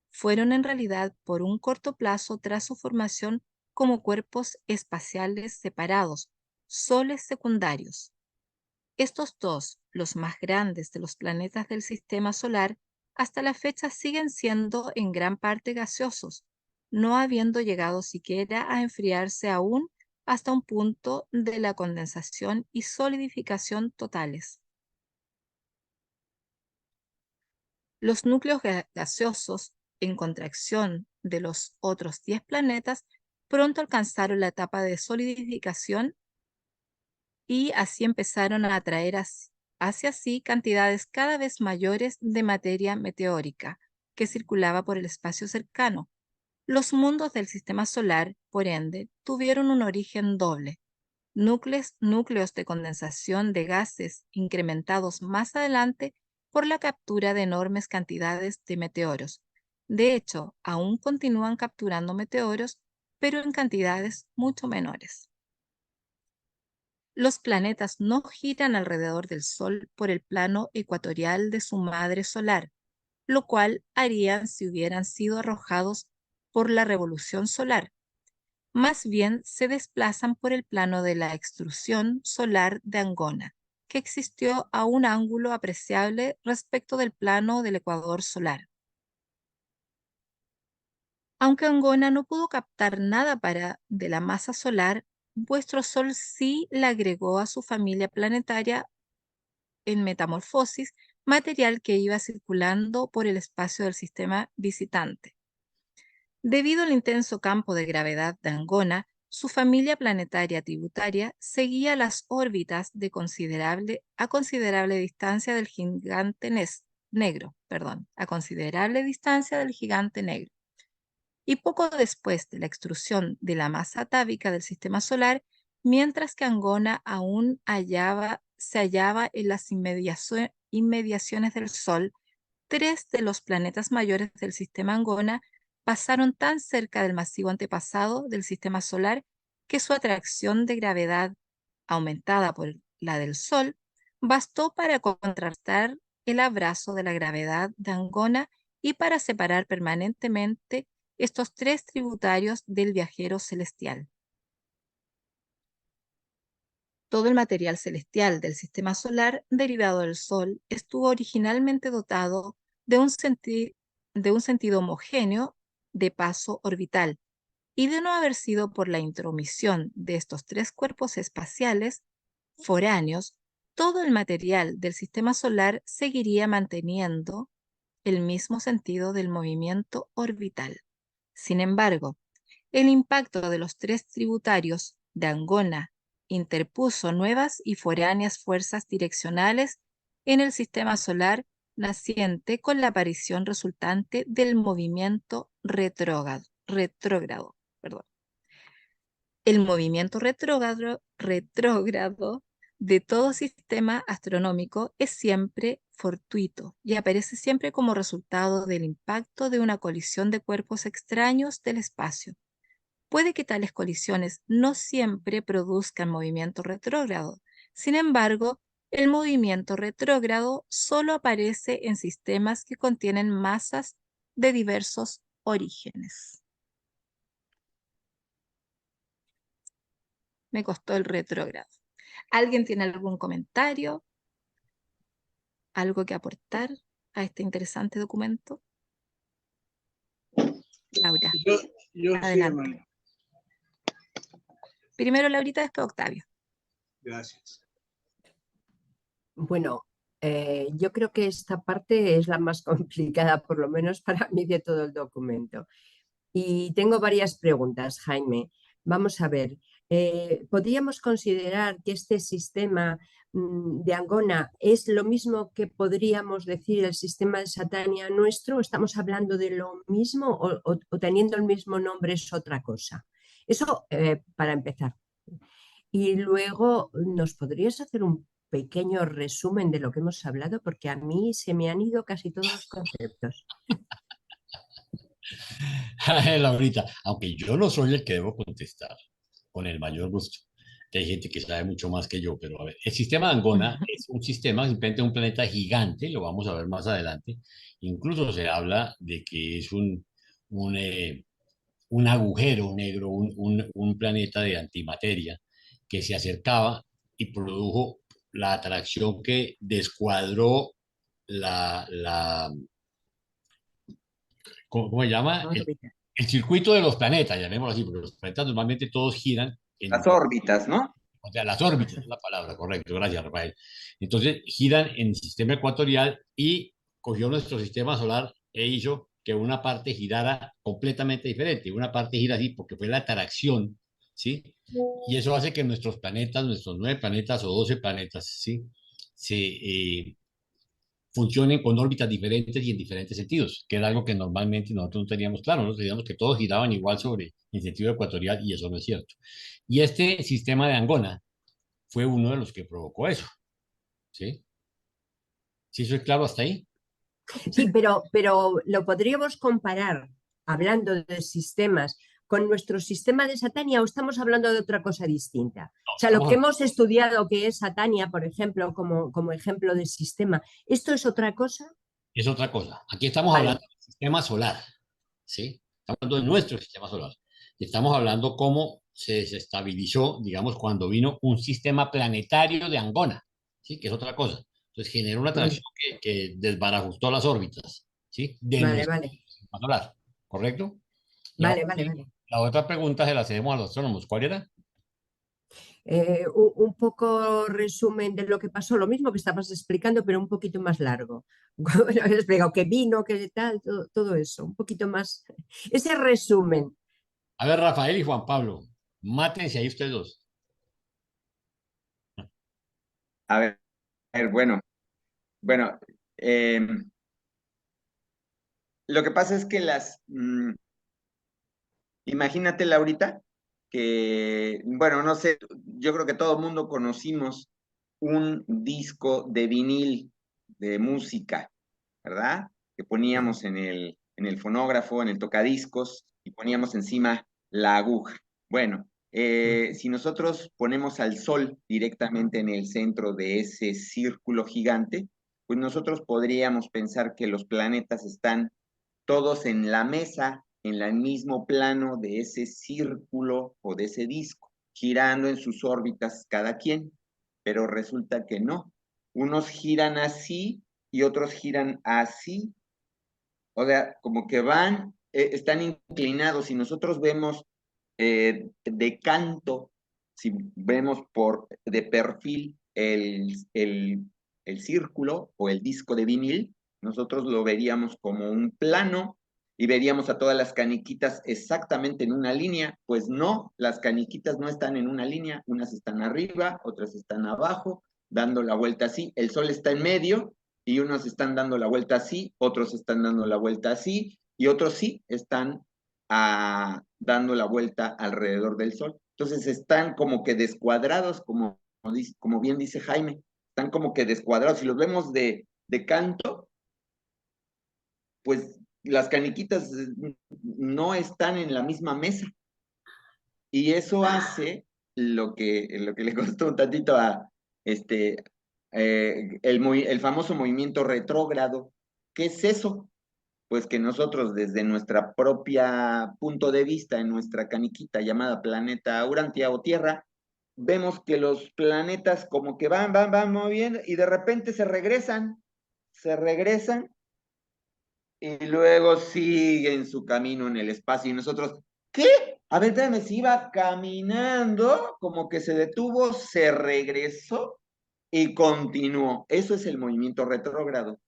Fueron en realidad por un corto plazo tras su formación como cuerpos espaciales separados, soles secundarios. Estos dos, los más grandes de los planetas del sistema solar, hasta la fecha siguen siendo en gran parte gaseosos, no habiendo llegado siquiera a enfriarse aún hasta un punto de la condensación y solidificación totales. Los núcleos gaseosos en contracción de los otros 10 planetas pronto alcanzaron la etapa de solidificación y así empezaron a atraer hacia sí cantidades cada vez mayores de materia meteórica que circulaba por el espacio cercano. Los mundos del sistema solar, por ende, tuvieron un origen doble. Núcleos de condensación de gases incrementados más adelante por la captura de enormes cantidades de meteoros. De hecho, aún continúan capturando meteoros, pero en cantidades mucho menores. Los planetas no giran alrededor del Sol por el plano ecuatorial de su madre solar, lo cual harían si hubieran sido arrojados por la revolución solar. Más bien se desplazan por el plano de la extrusión solar de Angona, que existió a un ángulo apreciable respecto del plano del ecuador solar. Aunque Angona no pudo captar nada de la masa solar, vuestro Sol sí la agregó a su familia planetaria en metamorfosis, material que iba circulando por el espacio del sistema visitante. Debido al intenso campo de gravedad de Angona, su familia planetaria tributaria seguía las órbitas a considerable distancia del gigante negro. Y poco después de la extrusión de la masa atávica del sistema solar, mientras que Angona aún se hallaba en las inmediaciones del Sol, 3 de los planetas mayores del sistema Angona pasaron tan cerca del masivo antepasado del sistema solar que su atracción de gravedad, aumentada por la del Sol, bastó para contrastar el abrazo de la gravedad de Angona y para separar permanentemente estos 3 tributarios del viajero celestial. Todo el material celestial del sistema solar derivado del Sol estuvo originalmente dotado de un sentido homogéneo de paso orbital, y de no haber sido por la intromisión de estos 3 cuerpos espaciales foráneos, todo el material del sistema solar seguiría manteniendo el mismo sentido del movimiento orbital. Sin embargo, el impacto de los 3 tributarios de Angona interpuso nuevas y foráneas fuerzas direccionales en el sistema solar naciente con la aparición resultante del movimiento retrógrado. El movimiento retrógrado de todo sistema astronómico es siempre fortuito y aparece siempre como resultado del impacto de una colisión de cuerpos extraños del espacio. Puede que tales colisiones no siempre produzcan movimiento retrógrado. Sin embargo, el movimiento retrógrado solo aparece en sistemas que contienen masas de diversos orígenes. Me costó el retrógrado. ¿Alguien tiene algún comentario? ¿Algo que aportar a este interesante documento? Laura, Yo adelante. Sí, Primero Laurita, después Octavio. gracias. Bueno, yo creo que esta parte es la más complicada, por lo menos para mí, de todo el documento. Y tengo varias preguntas, Jaime. Vamos a ver, ¿podríamos considerar que este sistema de Angona es lo mismo que podríamos decir el sistema de Satania nuestro? ¿Estamos hablando de lo mismo o teniendo el mismo nombre es otra cosa? Eso para empezar. Y luego, ¿nos podrías hacer un pequeño resumen de lo que hemos hablado? Porque a mí se me han ido casi todos los conceptos. Laurita, aunque yo no soy el que debo contestar, con el mayor gusto, que hay gente que sabe mucho más que yo, pero a ver, el sistema de Angona es un sistema, simplemente un planeta gigante, lo vamos a ver más adelante, incluso se habla de que es un agujero negro, un planeta de antimateria que se acercaba y produjo la atracción que descuadró la ¿cómo se llama? El circuito de los planetas, llamémoslo así, porque los planetas normalmente todos giran Las órbitas, ¿no? O sea, las órbitas es la palabra, correcto, gracias, Rafael. Entonces, giran en el sistema ecuatorial y cogió nuestro sistema solar e hizo que una parte girara completamente diferente. Una parte gira así porque fue la atracción, ¿sí? Y eso hace que nuestros planetas, nuestros 9 planetas o 12 planetas, ¿sí? Se funcionen con órbitas diferentes y en diferentes sentidos, que era algo que normalmente nosotros no teníamos claro, nosotros teníamos que todos giraban igual sobre el sentido ecuatorial y eso no es cierto. Y este sistema de Angona fue uno de los que provocó eso, ¿sí? ¿Sí soy claro hasta ahí? Sí, pero lo podríamos comparar, hablando de sistemas, con nuestro sistema de Satania o estamos hablando de otra cosa distinta. No, O sea, lo que hemos estudiado que es Satania, por ejemplo, como ejemplo de sistema, ¿esto es otra cosa? es otra cosa. Aquí estamos Vale. hablando del sistema solar, ¿sí? Estamos hablando de nuestro sistema solar. Estamos hablando cómo se desestabilizó, digamos, cuando vino un sistema planetario de Angona, ¿sí? Que es otra cosa. Entonces generó una Vale, atracción que desbarajustó las órbitas, ¿sí? De vale, nuestro vale, sistema solar, ¿correcto? Y ahora vale, vale, sí, vale. la otra pregunta se la hacemos a los astrónomos. ¿Cuál era? Un poco resumen de lo que pasó, lo mismo que estabas explicando, pero un poquito más largo. Bueno, he explicado que vino, que tal, todo eso, un poquito más. Ese resumen. A ver, Rafael y Juan Pablo, mátense ahí ustedes dos. A ver, bueno, lo que pasa es que imagínate, Laurita, que, bueno, no sé, yo creo que todo el mundo conocimos un disco de vinil de música, ¿verdad? Que poníamos en el fonógrafo, en el tocadiscos, y poníamos encima la aguja. Bueno, si nosotros ponemos al Sol directamente en el centro de ese círculo gigante, pues nosotros podríamos pensar que los planetas están todos en la mesa, en el mismo plano de ese círculo o de ese disco, girando en sus órbitas cada quien, pero resulta que no. Unos giran así y otros giran así, o sea, como que están inclinados. Si nosotros vemos de canto, si vemos de perfil el círculo o el disco de vinil, nosotros lo veríamos como un plano y veríamos a todas las caniquitas exactamente en una línea. Pues no, las caniquitas no están en una línea, unas están arriba, otras están abajo, dando la vuelta así. El sol está en medio y unos están dando la vuelta así, otros están dando la vuelta así y otros sí están dando la vuelta alrededor del Sol. Entonces están como que descuadrados, como bien dice Jaime, están como que descuadrados. Si los vemos de canto, pues las caniquitas no están en la misma mesa. Y eso hace lo que le costó un tantito a el famoso movimiento retrógrado. ¿Qué es eso? Pues que nosotros desde nuestra propia punto de vista, en nuestra caniquita llamada planeta Urantia o Tierra, vemos que los planetas como que van moviendo y de repente se regresan y luego siguen su camino en el espacio y nosotros, ¿qué? A ver, espérame, se iba caminando, como que se detuvo, se regresó y continuó. Eso es el movimiento retrógrado.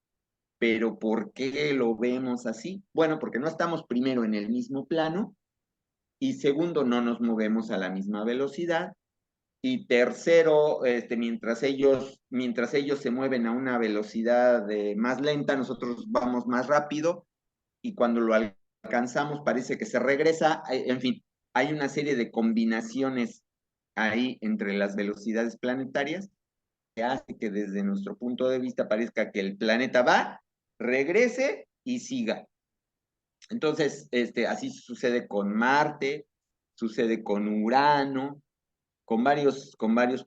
Pero ¿por qué lo vemos así? Bueno, porque no estamos primero en el mismo plano y segundo, no nos movemos a la misma velocidad y tercero, mientras ellos se mueven a una velocidad más lenta, nosotros vamos más rápido y cuando lo alcanzamos parece que se regresa. En fin, hay una serie de combinaciones ahí entre las velocidades planetarias que hace que desde nuestro punto de vista parezca que el planeta va, regrese y siga. Entonces, así sucede con Marte, sucede con Urano, con varios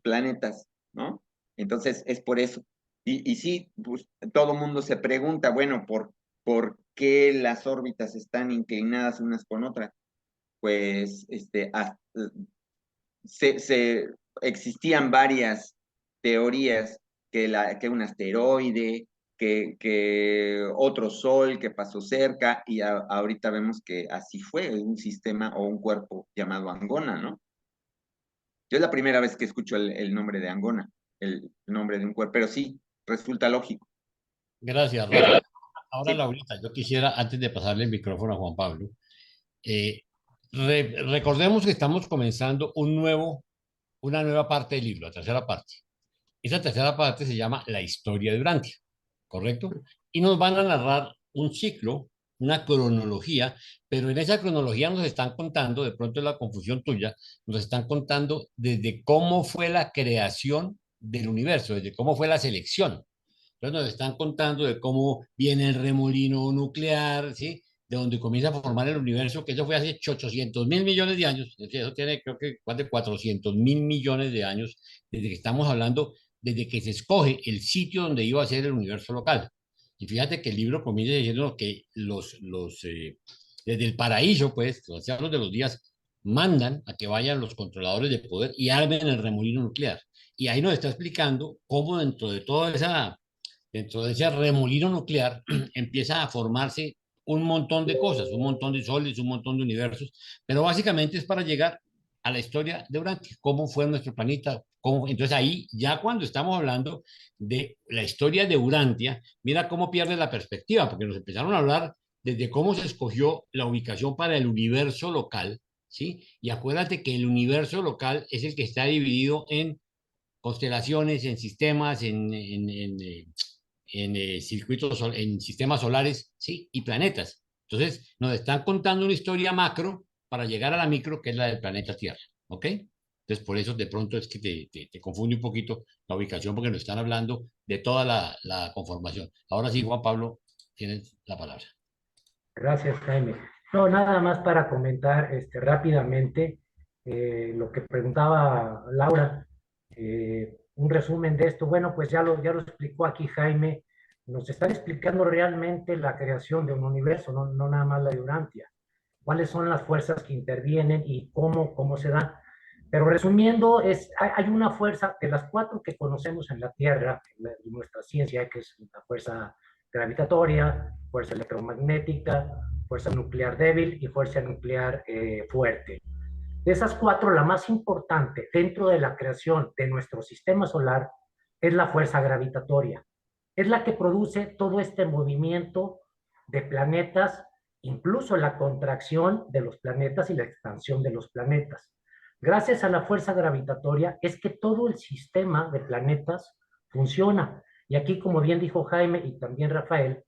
planetas, ¿no? Entonces, es por eso. Y sí, pues, todo mundo se pregunta, bueno, ¿por qué las órbitas están inclinadas unas con otras? Pues, existían varias teorías que un asteroide, que otro sol que pasó cerca, y ahorita vemos que así fue un sistema o un cuerpo llamado Angona, ¿no? Yo es la primera vez que escucho el nombre de Angona, el nombre de un cuerpo, pero sí, resulta lógico. Gracias, Rafa. Ahora, Sí. Laurita, yo quisiera, antes de pasarle el micrófono a Juan Pablo, eh, recordemos que estamos comenzando una nueva parte del libro, la tercera parte. Esa tercera parte se llama La historia de Urantia, ¿correcto? Y nos van a narrar un ciclo, una cronología, pero en esa cronología nos están contando, de pronto es la confusión tuya, nos están contando desde cómo fue la creación del universo, desde cómo fue la selección. Entonces nos están contando de cómo viene el remolino nuclear, ¿sí? De donde comienza a formar el universo, que eso fue hace 800.000 millones de años, es decir, eso tiene creo que más de 400.000 millones de años, desde que estamos hablando, desde que se escoge el sitio donde iba a ser el universo local. Y fíjate que el libro comienza diciendo que desde el paraíso, pues, los ancianos de los días, mandan a que vayan los controladores de poder y armen el remolino nuclear. Y ahí nos está explicando cómo dentro de ese remolino nuclear empieza a formarse un montón de cosas, un montón de soles, un montón de universos, pero básicamente es para llegar a la historia de Urantia, cómo fue nuestro planeta, entonces ahí ya cuando estamos hablando de la historia de Urantia, mira cómo pierde la perspectiva, porque nos empezaron a hablar desde cómo se escogió la ubicación para el universo local, ¿sí? Y acuérdate que el universo local es el que está dividido en constelaciones, en sistemas, circuitos, en sistemas solares, ¿sí? Y planetas. Entonces, nos están contando una historia macro para llegar a la micro, que es la del planeta Tierra, ¿ok? Entonces, por eso de pronto es que te confunde un poquito la ubicación, porque nos están hablando de toda la conformación. Ahora sí, Juan Pablo, tienes la palabra. Gracias, Jaime. No, nada más para comentar rápidamente lo que preguntaba Laura. Un resumen de esto. Bueno, pues ya lo explicó aquí Jaime. Nos están explicando realmente la creación de un universo, no nada más la de Urantia. Cuáles son las fuerzas que intervienen y cómo se dan. Pero resumiendo, hay una fuerza de las 4 que conocemos en la Tierra, en nuestra ciencia, que es la fuerza gravitatoria, fuerza electromagnética, fuerza nuclear débil y fuerza nuclear fuerte. De esas 4, la más importante dentro de la creación de nuestro sistema solar es la fuerza gravitatoria. Es la que produce todo este movimiento de planetas, incluso la contracción de los planetas y la expansión de los planetas. Gracias a la fuerza gravitatoria es que todo el sistema de planetas funciona. Y aquí, como bien dijo Jaime y también Rafael,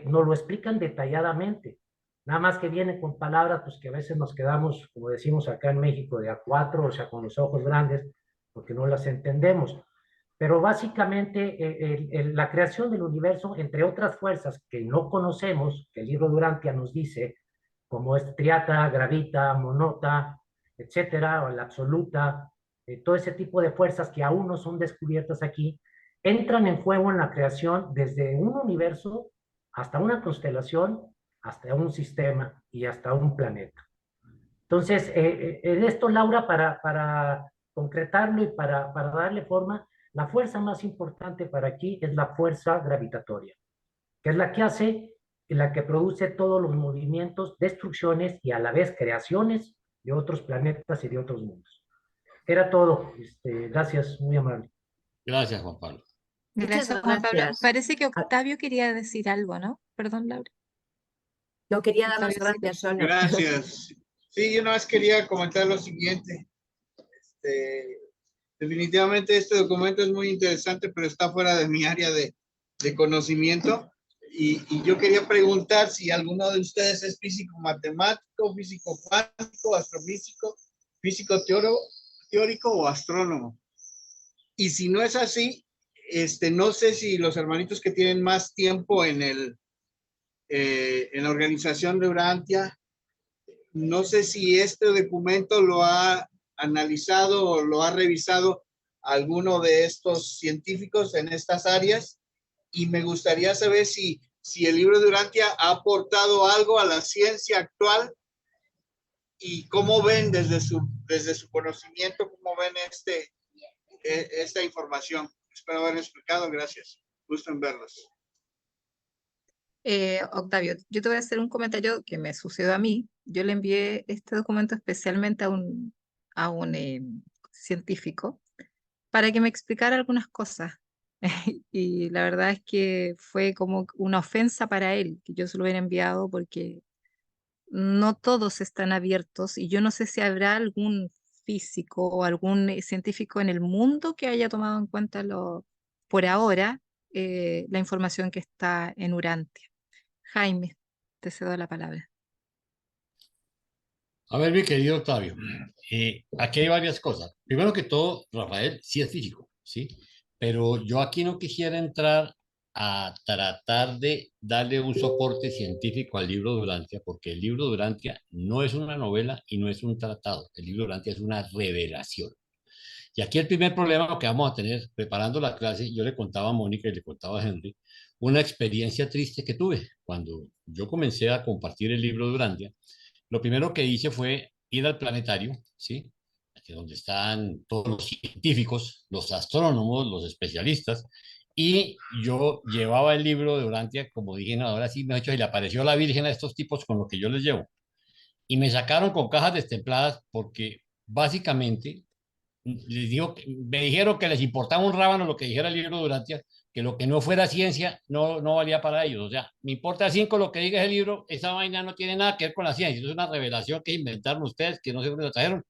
nos lo explican detalladamente. Nada más que viene con palabras pues que a veces nos quedamos, como decimos acá en México, de a 4, o sea, con los ojos grandes, porque no las entendemos. Pero básicamente la creación del universo, entre otras fuerzas que no conocemos, que el libro de Urantia nos dice, como es triata, gravita, monota, etcétera, o la absoluta, todo ese tipo de fuerzas que aún no son descubiertas aquí, entran en juego en la creación desde un universo hasta una constelación, hasta un sistema y hasta un planeta. Entonces, en esto, Laura, para concretarlo y para darle forma, la fuerza más importante para aquí es la fuerza gravitatoria, que es la que hace y la que produce todos los movimientos, destrucciones y a la vez creaciones de otros planetas y de otros mundos. Era todo. Gracias, muy amable. Gracias, Juan Pablo. Muchas Gracias, Juan Pablo. gracias. Parece que Octavio quería decir algo, ¿no? Perdón, Laura. No quería dar las Octavio, gracias solo. Gracias. Sí, yo nada más quería comentar lo siguiente. Definitivamente este documento es muy interesante, pero está fuera de mi área de conocimiento. Y yo quería preguntar si alguno de ustedes es físico matemático, físico cuántico, astrofísico, físico teórico o astrónomo. Y si no es así, no sé si los hermanitos que tienen más tiempo en la organización de Urantia, no sé si este documento lo ha analizado o lo ha revisado alguno de estos científicos en estas áreas, y me gustaría saber si el libro de Urantia ha aportado algo a la ciencia actual y cómo ven desde su conocimiento, cómo ven esta información. Espero haber explicado. Gracias. Gusto en verlos. Octavio, yo te voy a hacer un comentario que me sucedió a mí. Yo le envié este documento especialmente a un científico para que me explicara algunas cosas. Y la verdad es que fue como una ofensa para él que yo se lo hubiera enviado porque no todos están abiertos y yo no sé si habrá algún físico o algún científico en el mundo que haya tomado en cuenta por ahora la información que está en Urantia. Jaime, te cedo la palabra. A ver, mi querido Octavio, aquí hay varias cosas. Primero que todo, Rafael sí es físico, ¿sí? Pero yo aquí no quisiera entrar a tratar de darle un soporte científico al libro Durantia, porque el libro Durantia no es una novela y no es un tratado. El libro Durantia es una revelación. Y aquí el primer problema que vamos a tener preparando la clase, yo le contaba a Mónica y le contaba a Henry una experiencia triste que tuve cuando yo comencé a compartir el libro Durantia. Lo primero que hice fue ir al planetario, ¿sí? Aquí donde están todos los científicos, los astrónomos, los especialistas, y yo llevaba el libro de Urantia, como dije, no, ahora sí me he hecho, y le apareció la Virgen a estos tipos con lo que yo les llevo. Y me sacaron con cajas destempladas porque básicamente me dijeron que les importaba un rábano lo que dijera el libro de Durantia, que lo que no fuera ciencia no valía para ellos. O sea, me importa cinco lo que diga ese libro, esa vaina no tiene nada que ver con la ciencia. Es una revelación que inventaron ustedes, que no sé dónde la trajeron.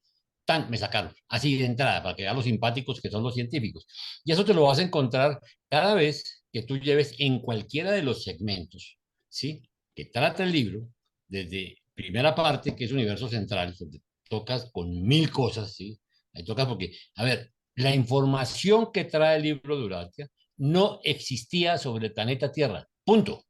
Tan, me sacaron, así de entrada, para que vean los simpáticos que son los científicos. Y eso te lo vas a encontrar cada vez que tú lleves en cualquiera de los segmentos, ¿sí? Que trata el libro, desde primera parte, que es Universo Central, donde tocas con mil cosas, ¿sí? Ahí toca porque, a ver, la información que trae el libro de Urantia no existía sobre el planeta Tierra. Punto.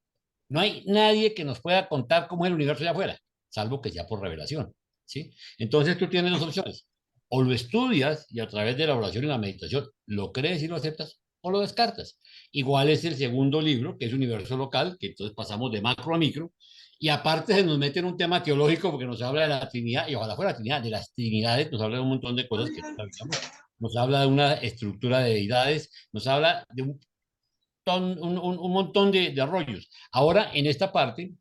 No hay nadie que nos pueda contar cómo es el universo allá afuera, salvo que sea por revelación. ¿Sí? Entonces tú tienes dos opciones. O lo estudias y a través de la oración y la meditación lo crees y lo aceptas, o lo descartas. Igual es el segundo libro, que es Universo Local, que entonces pasamos de macro a micro, y aparte se nos mete en un tema teológico porque nos habla de la Trinidad, y ojalá fuera la Trinidad, de las Trinidades, nos habla de un montón de cosas que no sabíamos. Nos habla de una estructura de deidades, nos habla de un montón de rollos. Ahora, en esta parte,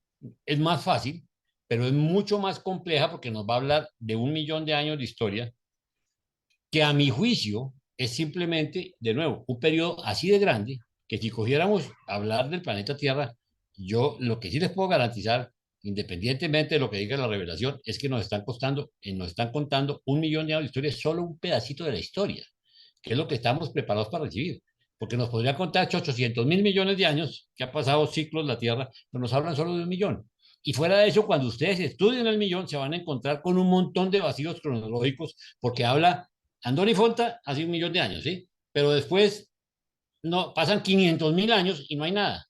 es más fácil, pero es mucho más compleja porque nos va a hablar de 1 millón de años de historia, que a mi juicio es simplemente, de nuevo, un periodo así de grande, que si cogiéramos hablar del planeta Tierra, yo lo que sí les puedo garantizar, independientemente de lo que diga la revelación, es que nos están contando 1 millón de años de historia, solo un pedacito de la historia, que es lo que estamos preparados para recibir. Porque nos podría contar 800.000 millones de años que ha pasado ciclos la Tierra, pero nos hablan solo de 1 millón. Y fuera de eso, cuando ustedes estudien el millón, se van a encontrar con un montón de vacíos cronológicos, porque habla Andoni Fonta hace 1 millón de años, ¿sí? Pero después no, pasan 500.000 años y no hay nada.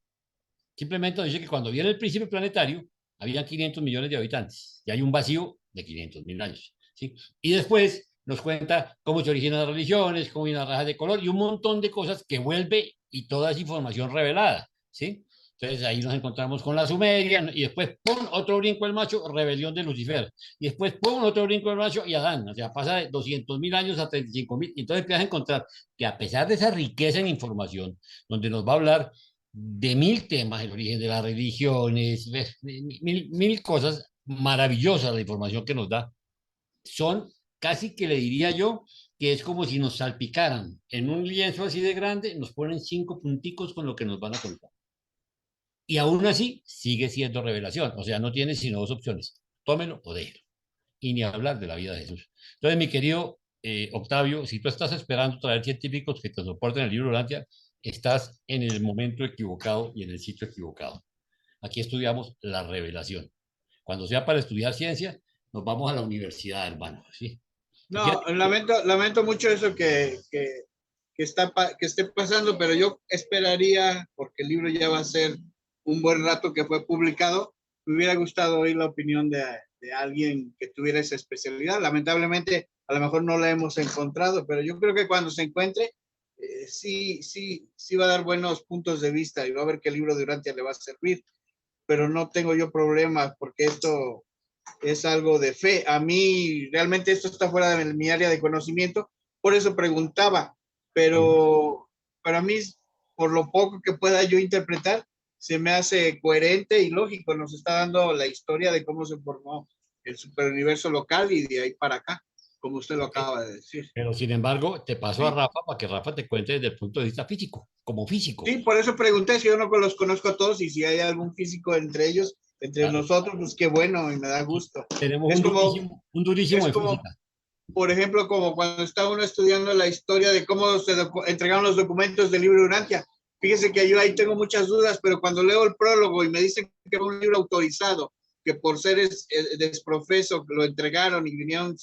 Simplemente dice que cuando viene el príncipe planetario, había 500 millones de habitantes y hay un vacío de 500.000 años, ¿sí? Y después nos cuenta cómo se originan las religiones, cómo vienen las rajas de color y un montón de cosas que vuelve y toda esa información revelada, ¿sí? Entonces ahí nos encontramos con la Sumeria y después, ¡pum!, otro brinco el macho, rebelión de Lucifer. Y después, ¡pum!, otro brinco el macho y Adán. O sea, pasa de 200.000 años a 35.000. Entonces empiezas a encontrar que a pesar de esa riqueza en información, donde nos va a hablar de mil temas, el origen de las religiones, mil cosas maravillosas, la información que nos da, son casi que le diría yo que es como si nos salpicaran en un lienzo así de grande, nos ponen 5 punticos con lo que nos van a contar. Y aún así sigue siendo revelación, o sea, no tiene sino dos opciones, tómelo o déjelo. Y ni hablar de la vida de Jesús. Entonces, mi querido Octavio, si tú estás esperando traer científicos que te soporten el libro Urantia, estás en el momento equivocado y en el sitio equivocado. Aquí estudiamos la revelación. Cuando sea para estudiar ciencia, nos vamos a la universidad, hermano. ¿Sí? No, lamento mucho eso que esté pasando, pero yo esperaría, porque el libro ya va a ser un buen rato que fue publicado, me hubiera gustado oír la opinión de alguien que tuviera esa especialidad. Lamentablemente, a lo mejor no la hemos encontrado, pero yo creo que cuando se encuentre, sí va a dar buenos puntos de vista y va a ver que el libro de Urantia le va a servir. Pero no tengo yo problemas porque esto es algo de fe. A mí realmente esto está fuera de mi área de conocimiento, por eso preguntaba, pero para mí, por lo poco que pueda yo interpretar, se me hace coherente y lógico. Nos está dando la historia de cómo se formó el superuniverso local y de ahí para acá. como usted lo acaba de decir. Pero sin embargo, te paso a Sí. Rafa para que Rafa te cuente desde el punto de vista físico, como físico. Sí, por eso pregunté si yo no los conozco a todos y si hay algún físico entre ellos, entre Claro. nosotros, pues qué bueno y me da gusto. Tenemos Es un como, durísimo es en como, física. por ejemplo, como cuando está uno estudiando la historia de cómo se entregaron los documentos del libro Urantia. Fíjese que yo ahí tengo muchas dudas, pero cuando leo el prólogo y me dicen que es un libro autorizado, que por ser desprofeso lo entregaron y vinieron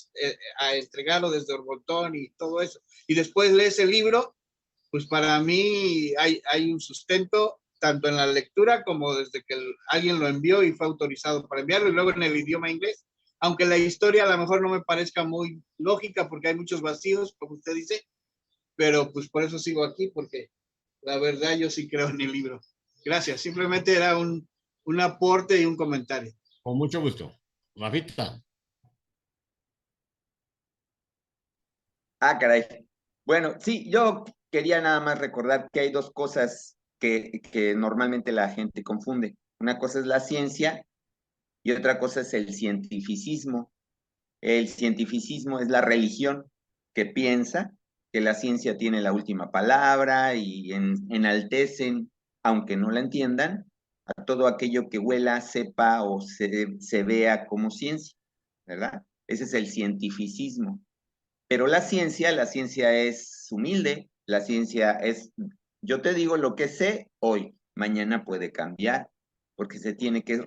a entregarlo desde Orbotón y todo eso, y después lees el libro, pues para mí hay un sustento tanto en la lectura como desde que alguien lo envió y fue autorizado para enviarlo, y luego en el idioma inglés, aunque la historia a lo mejor no me parezca muy lógica porque hay muchos vacíos, como usted dice, pero pues por eso sigo aquí, porque la verdad yo sí creo en el libro. Gracias, simplemente era un aporte y un comentario. Con mucho gusto. Rafita. Ah, caray. Bueno, sí, yo quería nada más recordar que hay dos cosas que normalmente la gente confunde. Una cosa es la ciencia y otra cosa es el cientificismo. El cientificismo es la religión que piensa que la ciencia tiene la última palabra y enaltecen, aunque no la entiendan, a todo aquello que huela, sepa o se vea como ciencia, ¿verdad? Ese es el cientificismo. Pero la ciencia es humilde, la ciencia es, yo te digo lo que sé hoy, mañana puede cambiar, porque se tiene que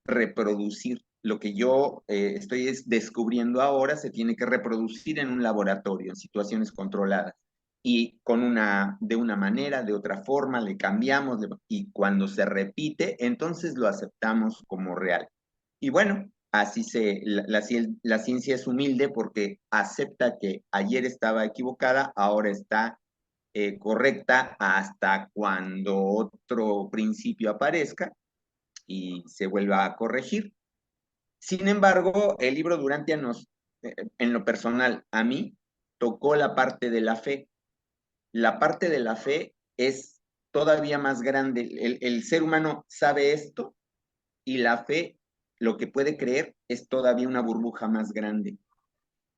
reproducir. Lo que yo estoy descubriendo ahora se tiene que reproducir en un laboratorio, en situaciones controladas. Y de una manera, de otra forma, le cambiamos, y cuando se repite, entonces lo aceptamos como real. Y bueno, así la ciencia es humilde porque acepta que ayer estaba equivocada, ahora está correcta hasta cuando otro principio aparezca y se vuelva a corregir. Sin embargo, el libro Durantia en lo personal, a mí tocó la parte de la fe. La parte de la fe es todavía más grande. El ser humano sabe esto y la fe, lo que puede creer, es todavía una burbuja más grande.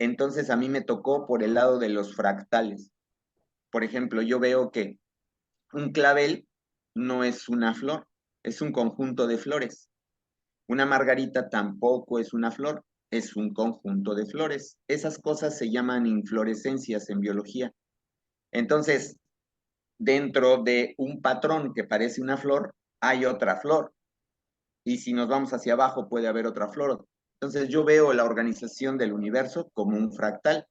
Entonces a mí me tocó por el lado de los fractales. Por ejemplo, yo veo que un clavel no es una flor, es un conjunto de flores. Una margarita tampoco es una flor, es un conjunto de flores. Esas cosas se llaman inflorescencias en biología. Entonces, dentro de un patrón que parece una flor, hay otra flor. Y si nos vamos hacia abajo puede haber otra flor. Entonces yo veo la organización del universo como un fractal.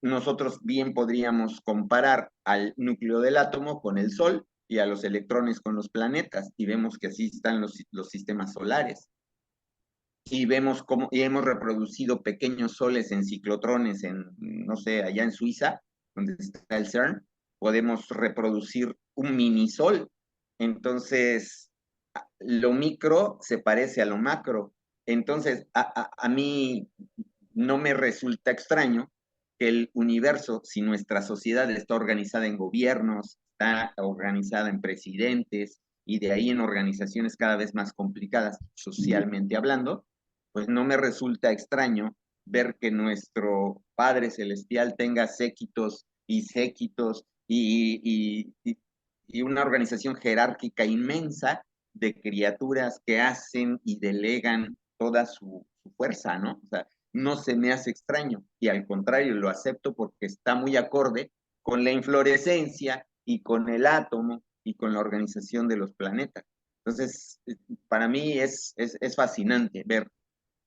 Nosotros bien podríamos comparar al núcleo del átomo con el Sol y a los electrones con los planetas, y vemos que así están los sistemas solares. Y vemos cómo, y hemos reproducido pequeños soles en ciclotrones no sé, allá en Suiza, donde está el CERN, podemos reproducir un mini sol. Entonces, lo micro se parece a lo macro. Entonces, a mí no me resulta extraño que el universo, si nuestra sociedad está organizada en gobiernos, está organizada en presidentes y de ahí en organizaciones cada vez más complicadas socialmente hablando, pues no me resulta extraño ver que nuestro Padre Celestial tenga séquitos y séquitos y una organización jerárquica inmensa de criaturas que hacen y delegan toda su fuerza, ¿no? O sea, no se me hace extraño y al contrario lo acepto porque está muy acorde con la inflorescencia y con el átomo y con la organización de los planetas. Entonces, para mí es fascinante ver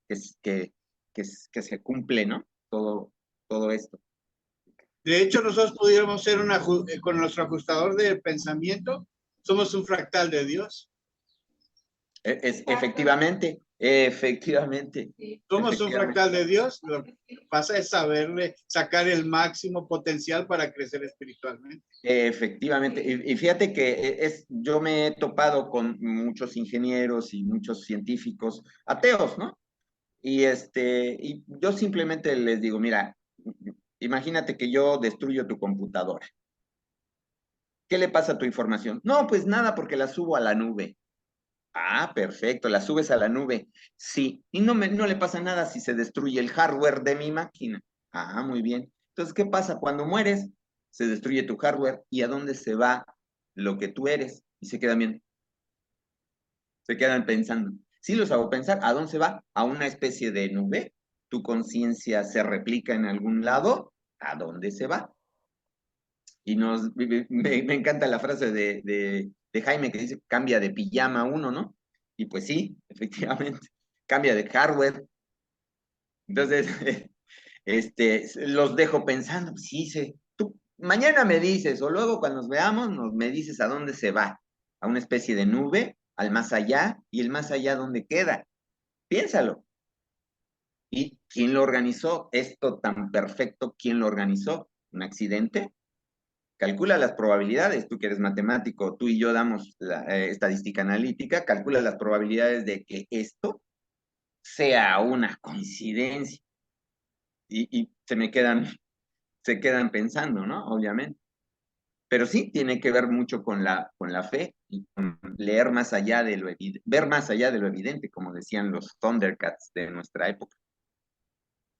que, que se cumple, ¿no? Todo esto. De hecho, nosotros pudiéramos ser con nuestro ajustador de pensamiento, somos un fractal de Dios. Efectivamente. Somos un fractal de Dios. Lo que pasa es saberle sacar el máximo potencial para crecer espiritualmente. Efectivamente. Y fíjate que yo me he topado con muchos ingenieros y muchos científicos ateos, ¿no? Y yo simplemente les digo, mira, imagínate que yo destruyo tu computadora. ¿Qué le pasa a tu información? No, pues nada, porque la subo a la nube. Ah, perfecto, la subes a la nube. Sí, y no le pasa nada si se destruye el hardware de mi máquina. Ah, muy bien. Entonces, ¿qué pasa? Cuando mueres, se destruye tu hardware y ¿a dónde se va lo que tú eres? Y se quedan bien, se quedan pensando. Sí los hago pensar, ¿a dónde se va? A una especie de nube. Tu conciencia se replica en algún lado, ¿a dónde se va? Y me encanta la frase de Jaime que dice, cambia de pijama uno, ¿no? Y pues sí, efectivamente, cambia de hardware. Entonces, los dejo pensando, sí, tú mañana me dices, o luego cuando nos veamos, me dices a dónde se va, a una especie de nube, al más allá, y el más allá, ¿dónde queda? Piénsalo. ¿Y quién lo organizó? Esto tan perfecto, ¿quién lo organizó? ¿Un accidente? Calcula las probabilidades, tú que eres matemático, tú y yo damos la estadística analítica, calcula las probabilidades de que esto sea una coincidencia. Y se quedan pensando, ¿no? Obviamente. Pero sí tiene que ver mucho con la fe y con leer más allá de lo evidente, ver más allá de lo evidente, como decían los Thundercats de nuestra época.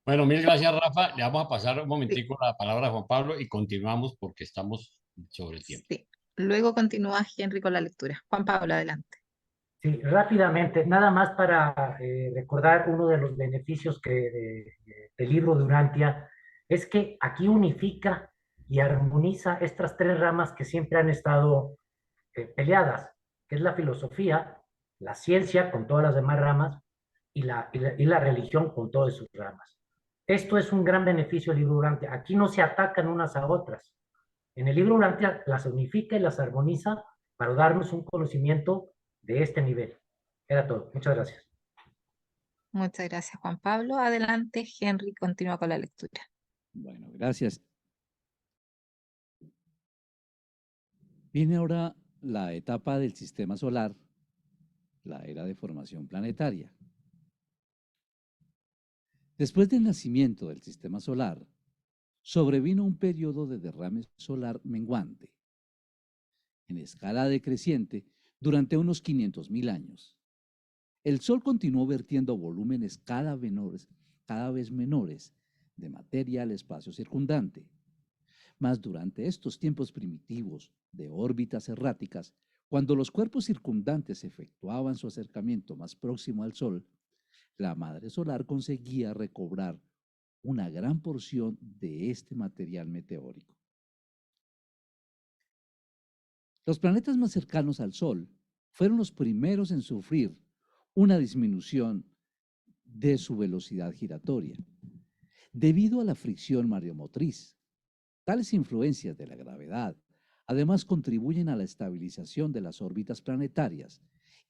Bueno, mil gracias, Rafa. Le vamos a pasar un Sí, momentico la palabra a Juan Pablo y continuamos porque estamos sobre el tiempo. sí. Luego continúa Henry con la lectura. Juan Pablo, adelante. Sí, rápidamente, nada más para recordar uno de los beneficios del libro de Urantia, es que aquí unifica y armoniza estas tres ramas que siempre han estado peleadas, que es la filosofía, la ciencia con todas las demás ramas y la religión con todas sus ramas. Esto es un gran beneficio del libro Urantia. Aquí no se atacan unas a otras. En el libro Urantia las unifica y las armoniza para darnos un conocimiento de este nivel. Era todo. Muchas gracias. Muchas gracias, Juan Pablo. Adelante, Henry, continúa con la lectura. Bueno, gracias. Viene ahora la etapa del sistema solar, la era de formación planetaria. Después del nacimiento del sistema solar, sobrevino un periodo de derrame solar menguante, en escala decreciente, durante unos 500.000 años. El Sol continuó vertiendo volúmenes cada vez menores de materia al espacio circundante. Mas durante estos tiempos primitivos de órbitas erráticas, cuando los cuerpos circundantes efectuaban su acercamiento más próximo al Sol, la madre solar conseguía recobrar una gran porción de este material meteórico. Los planetas más cercanos al Sol fueron los primeros en sufrir una disminución de su velocidad giratoria, debido a la fricción mareomotriz. Tales influencias de la gravedad además contribuyen a la estabilización de las órbitas planetarias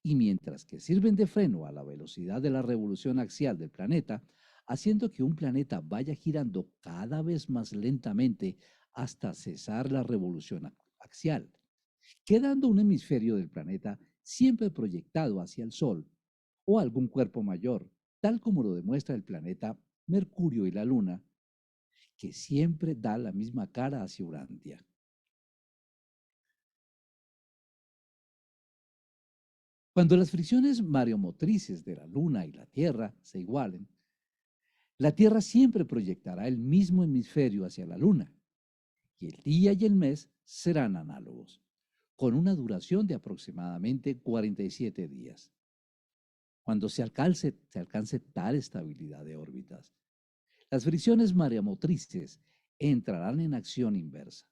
y mientras que sirven de freno a la velocidad de la revolución axial del planeta, haciendo que un planeta vaya girando cada vez más lentamente hasta cesar la revolución axial, quedando un hemisferio del planeta siempre proyectado hacia el Sol o algún cuerpo mayor, tal como lo demuestra el planeta Mercurio y la Luna, que siempre da la misma cara hacia Urantia. Cuando las fricciones mareomotrices de la Luna y la Tierra se igualen, la Tierra siempre proyectará el mismo hemisferio hacia la Luna, y el día y el mes serán análogos, con una duración de aproximadamente 47 días. Cuando se alcance tal estabilidad de órbitas, las fricciones mareomotrices entrarán en acción inversa.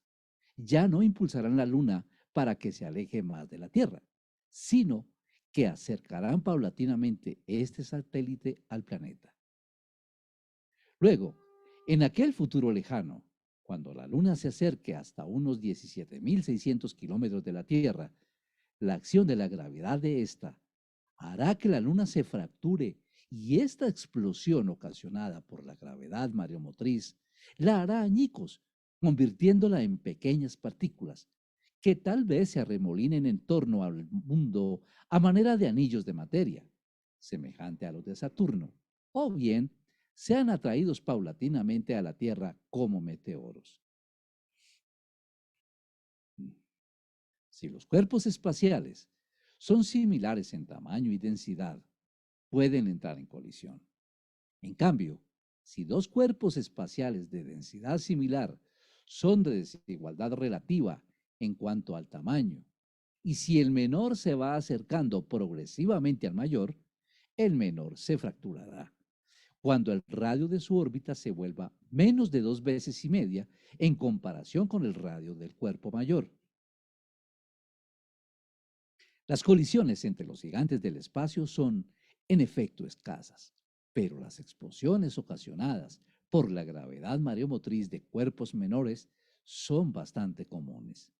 Ya no impulsarán la Luna para que se aleje más de la Tierra, sino que acercarán paulatinamente este satélite al planeta. Luego, en aquel futuro lejano, cuando la Luna se acerque hasta unos 17.600 kilómetros de la Tierra, la acción de la gravedad de esta hará que la Luna se fracture y esta explosión ocasionada por la gravedad mareomotriz la hará añicos, convirtiéndola en pequeñas partículas que tal vez se arremolinen en torno al mundo a manera de anillos de materia, semejante a los de Saturno, o bien sean atraídos paulatinamente a la Tierra como meteoros. Si los cuerpos espaciales son similares en tamaño y densidad, pueden entrar en colisión. En cambio, si dos cuerpos espaciales de densidad similar son de desigualdad relativa en cuanto al tamaño, y si el menor se va acercando progresivamente al mayor, el menor se fracturará cuando el radio de su órbita se vuelva menos de 2 veces y media en comparación con el radio del cuerpo mayor. Las colisiones entre los gigantes del espacio son, en efecto, escasas, pero las explosiones ocasionadas por la gravedad mareomotriz de cuerpos menores son bastante comunes.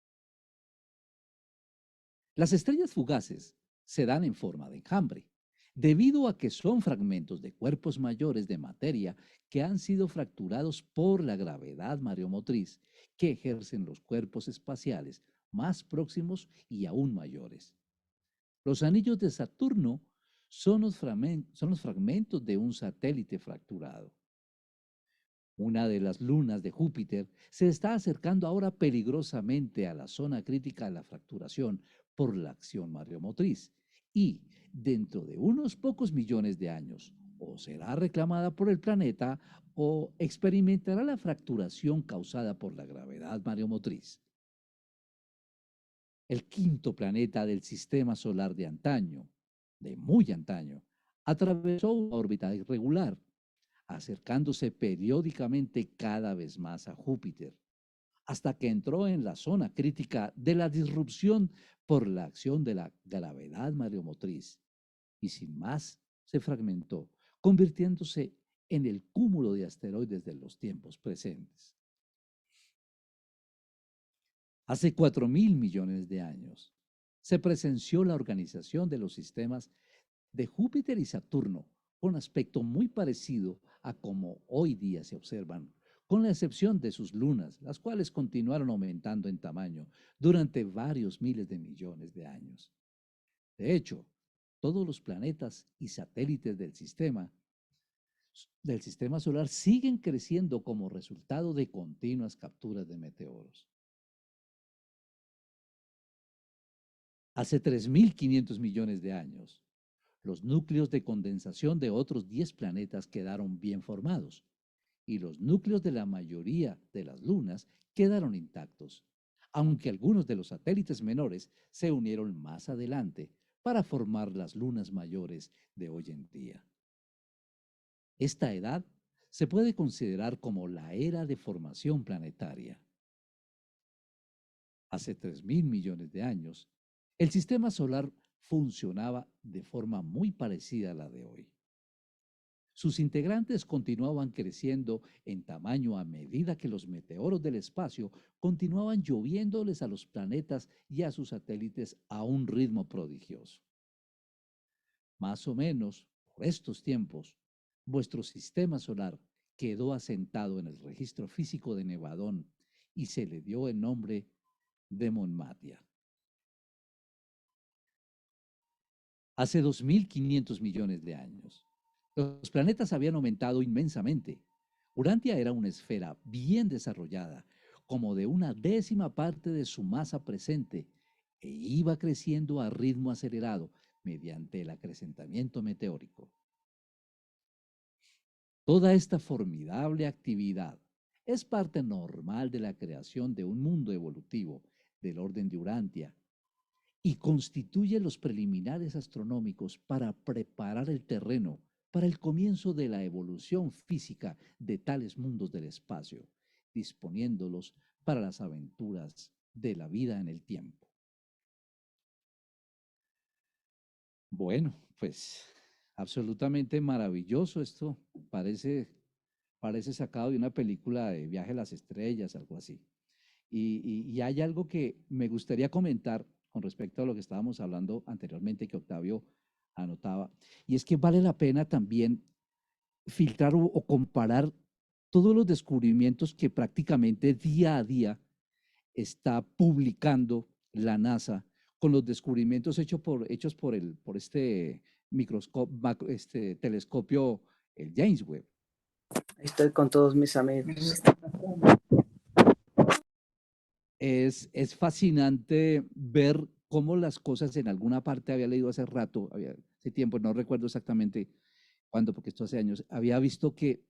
Las estrellas fugaces se dan en forma de enjambre, debido a que son fragmentos de cuerpos mayores de materia que han sido fracturados por la gravedad mareomotriz que ejercen los cuerpos espaciales más próximos y aún mayores. Los anillos de Saturno son los fragmentos de un satélite fracturado. Una de las lunas de Júpiter se está acercando ahora peligrosamente a la zona crítica de la fracturación por la acción mareomotriz y, dentro de unos pocos millones de años, o será reclamada por el planeta o experimentará la fracturación causada por la gravedad mareomotriz. El quinto planeta del sistema solar de antaño, de muy antaño, atravesó una órbita irregular, acercándose periódicamente cada vez más a Júpiter, hasta que entró en la zona crítica de la disrupción por la acción de la gravedad mareomotriz, y sin más se fragmentó, convirtiéndose en el cúmulo de asteroides de los tiempos presentes. Hace 4.000 millones de años se presenció la organización de los sistemas de Júpiter y Saturno con aspecto muy parecido a como hoy día se observan, con la excepción de sus lunas, las cuales continuaron aumentando en tamaño durante varios miles de millones de años. De hecho, todos los planetas y satélites del sistema solar siguen creciendo como resultado de continuas capturas de meteoros. Hace 3.500 millones de años, los núcleos de condensación de otros 10 planetas quedaron bien formados y los núcleos de la mayoría de las lunas quedaron intactos, aunque algunos de los satélites menores se unieron más adelante para formar las lunas mayores de hoy en día. Esta edad se puede considerar como la era de formación planetaria. Hace 3.000 millones de años, el sistema solar funcionaba de forma muy parecida a la de hoy. Sus integrantes continuaban creciendo en tamaño a medida que los meteoros del espacio continuaban lloviéndoles a los planetas y a sus satélites a un ritmo prodigioso. Más o menos por estos tiempos, vuestro sistema solar quedó asentado en el registro físico de Nevadón y se le dio el nombre de Monmatia. Hace 2.500 millones de años, los planetas habían aumentado inmensamente. Urantia era una esfera bien desarrollada, como de 1/10 parte de su masa presente, e iba creciendo a ritmo acelerado mediante el acrecentamiento meteórico. Toda esta formidable actividad es parte normal de la creación de un mundo evolutivo del orden de Urantia y constituye los preliminares astronómicos para preparar el terreno para el comienzo de la evolución física de tales mundos del espacio, disponiéndolos para las aventuras de la vida en el tiempo. Bueno, pues absolutamente maravilloso esto. Parece sacado de una película de Viaje a las Estrellas, algo así. Y hay algo que me gustaría comentar con respecto a lo que estábamos hablando anteriormente, que Octavio anotaba, y es que vale la pena también filtrar o comparar todos los descubrimientos que prácticamente día a día está publicando la NASA con los descubrimientos hechos por este telescopio, el James Webb. Estoy con todos mis amigos. Es fascinante ver cómo las cosas en alguna parte, había leído hace rato, hace tiempo, no recuerdo exactamente cuándo, porque esto hace años, había visto que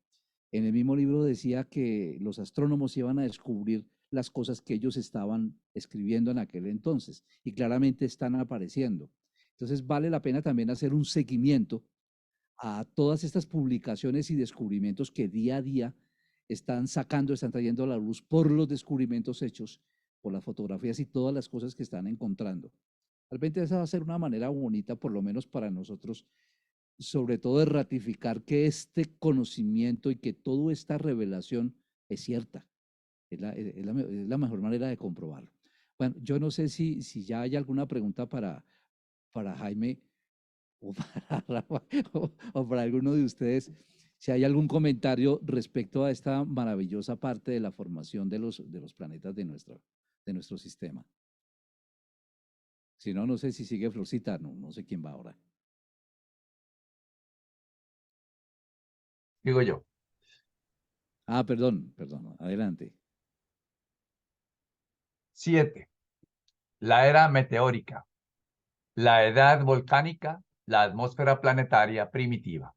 en el mismo libro decía que los astrónomos iban a descubrir las cosas que ellos estaban escribiendo en aquel entonces, y claramente están apareciendo. Entonces vale la pena también hacer un seguimiento a todas estas publicaciones y descubrimientos que día a día están sacando, están trayendo a la luz por los descubrimientos hechos, por las fotografías y todas las cosas que están encontrando. Realmente esa va a ser una manera bonita, por lo menos para nosotros, sobre todo de ratificar que este conocimiento y que toda esta revelación es cierta. Es la mejor manera de comprobarlo. Bueno, yo no sé si ya hay alguna pregunta para Jaime o para Rafa o para alguno de ustedes, si hay algún comentario respecto a esta maravillosa parte de la formación de los planetas de nuestro sistema. Si no, no sé si sigue Florcita, no sé quién va ahora. Digo yo. Ah, perdón, adelante. 7. La era meteórica, la edad volcánica, la atmósfera planetaria primitiva.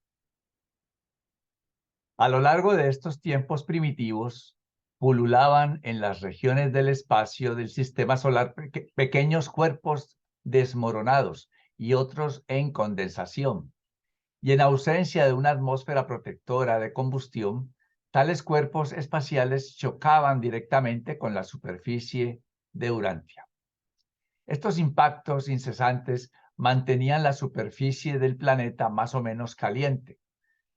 A lo largo de estos tiempos primitivos, pululaban en las regiones del espacio del sistema solar pequeños cuerpos desmoronados y otros en condensación. Y en ausencia de una atmósfera protectora de combustión, tales cuerpos espaciales chocaban directamente con la superficie de Urantia. Estos impactos incesantes mantenían la superficie del planeta más o menos caliente,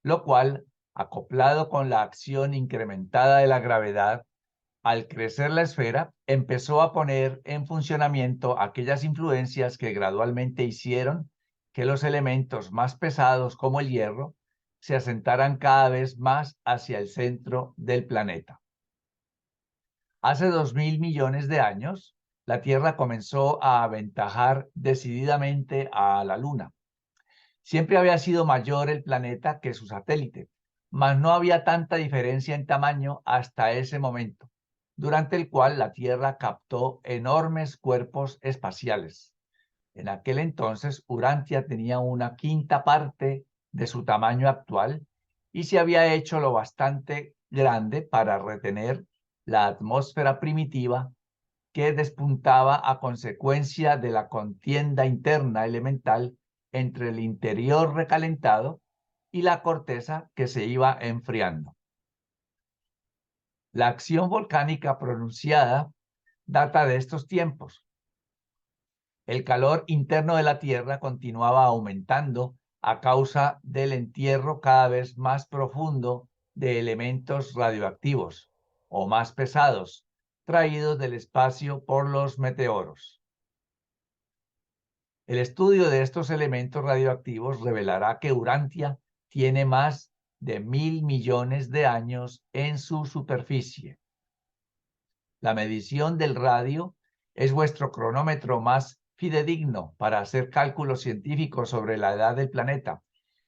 lo cual, acoplado con la acción incrementada de la gravedad, al crecer la esfera, empezó a poner en funcionamiento aquellas influencias que gradualmente hicieron que los elementos más pesados, como el hierro, se asentaran cada vez más hacia el centro del planeta. Hace 2.000 millones de años, la Tierra comenzó a aventajar decididamente a la Luna. Siempre había sido mayor el planeta que su satélite, mas no había tanta diferencia en tamaño hasta ese momento, durante el cual la Tierra captó enormes cuerpos espaciales. En aquel entonces, Urantia tenía una quinta parte de su tamaño actual y se había hecho lo bastante grande para retener la atmósfera primitiva que despuntaba a consecuencia de la contienda interna elemental entre el interior recalentado y la corteza que se iba enfriando. La acción volcánica pronunciada data de estos tiempos. El calor interno de la Tierra continuaba aumentando a causa del entierro cada vez más profundo de elementos radioactivos o más pesados, traídos del espacio por los meteoros. El estudio de estos elementos radioactivos revelará que Urantia tiene más de 1.000 millones de años en su superficie. La medición del radio es vuestro cronómetro más fidedigno para hacer cálculos científicos sobre la edad del planeta,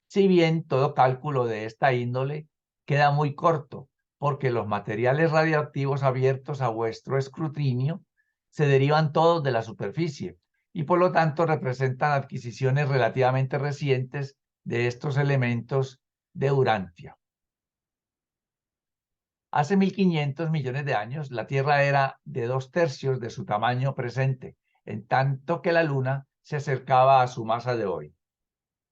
si bien todo cálculo de esta índole queda muy corto, porque los materiales radioactivos abiertos a vuestro escrutinio se derivan todos de la superficie y por lo tanto representan adquisiciones relativamente recientes de estos elementos de Urantia. Hace 1.500 millones de años, la Tierra era de 2/3 de su tamaño presente, en tanto que la Luna se acercaba a su masa de hoy.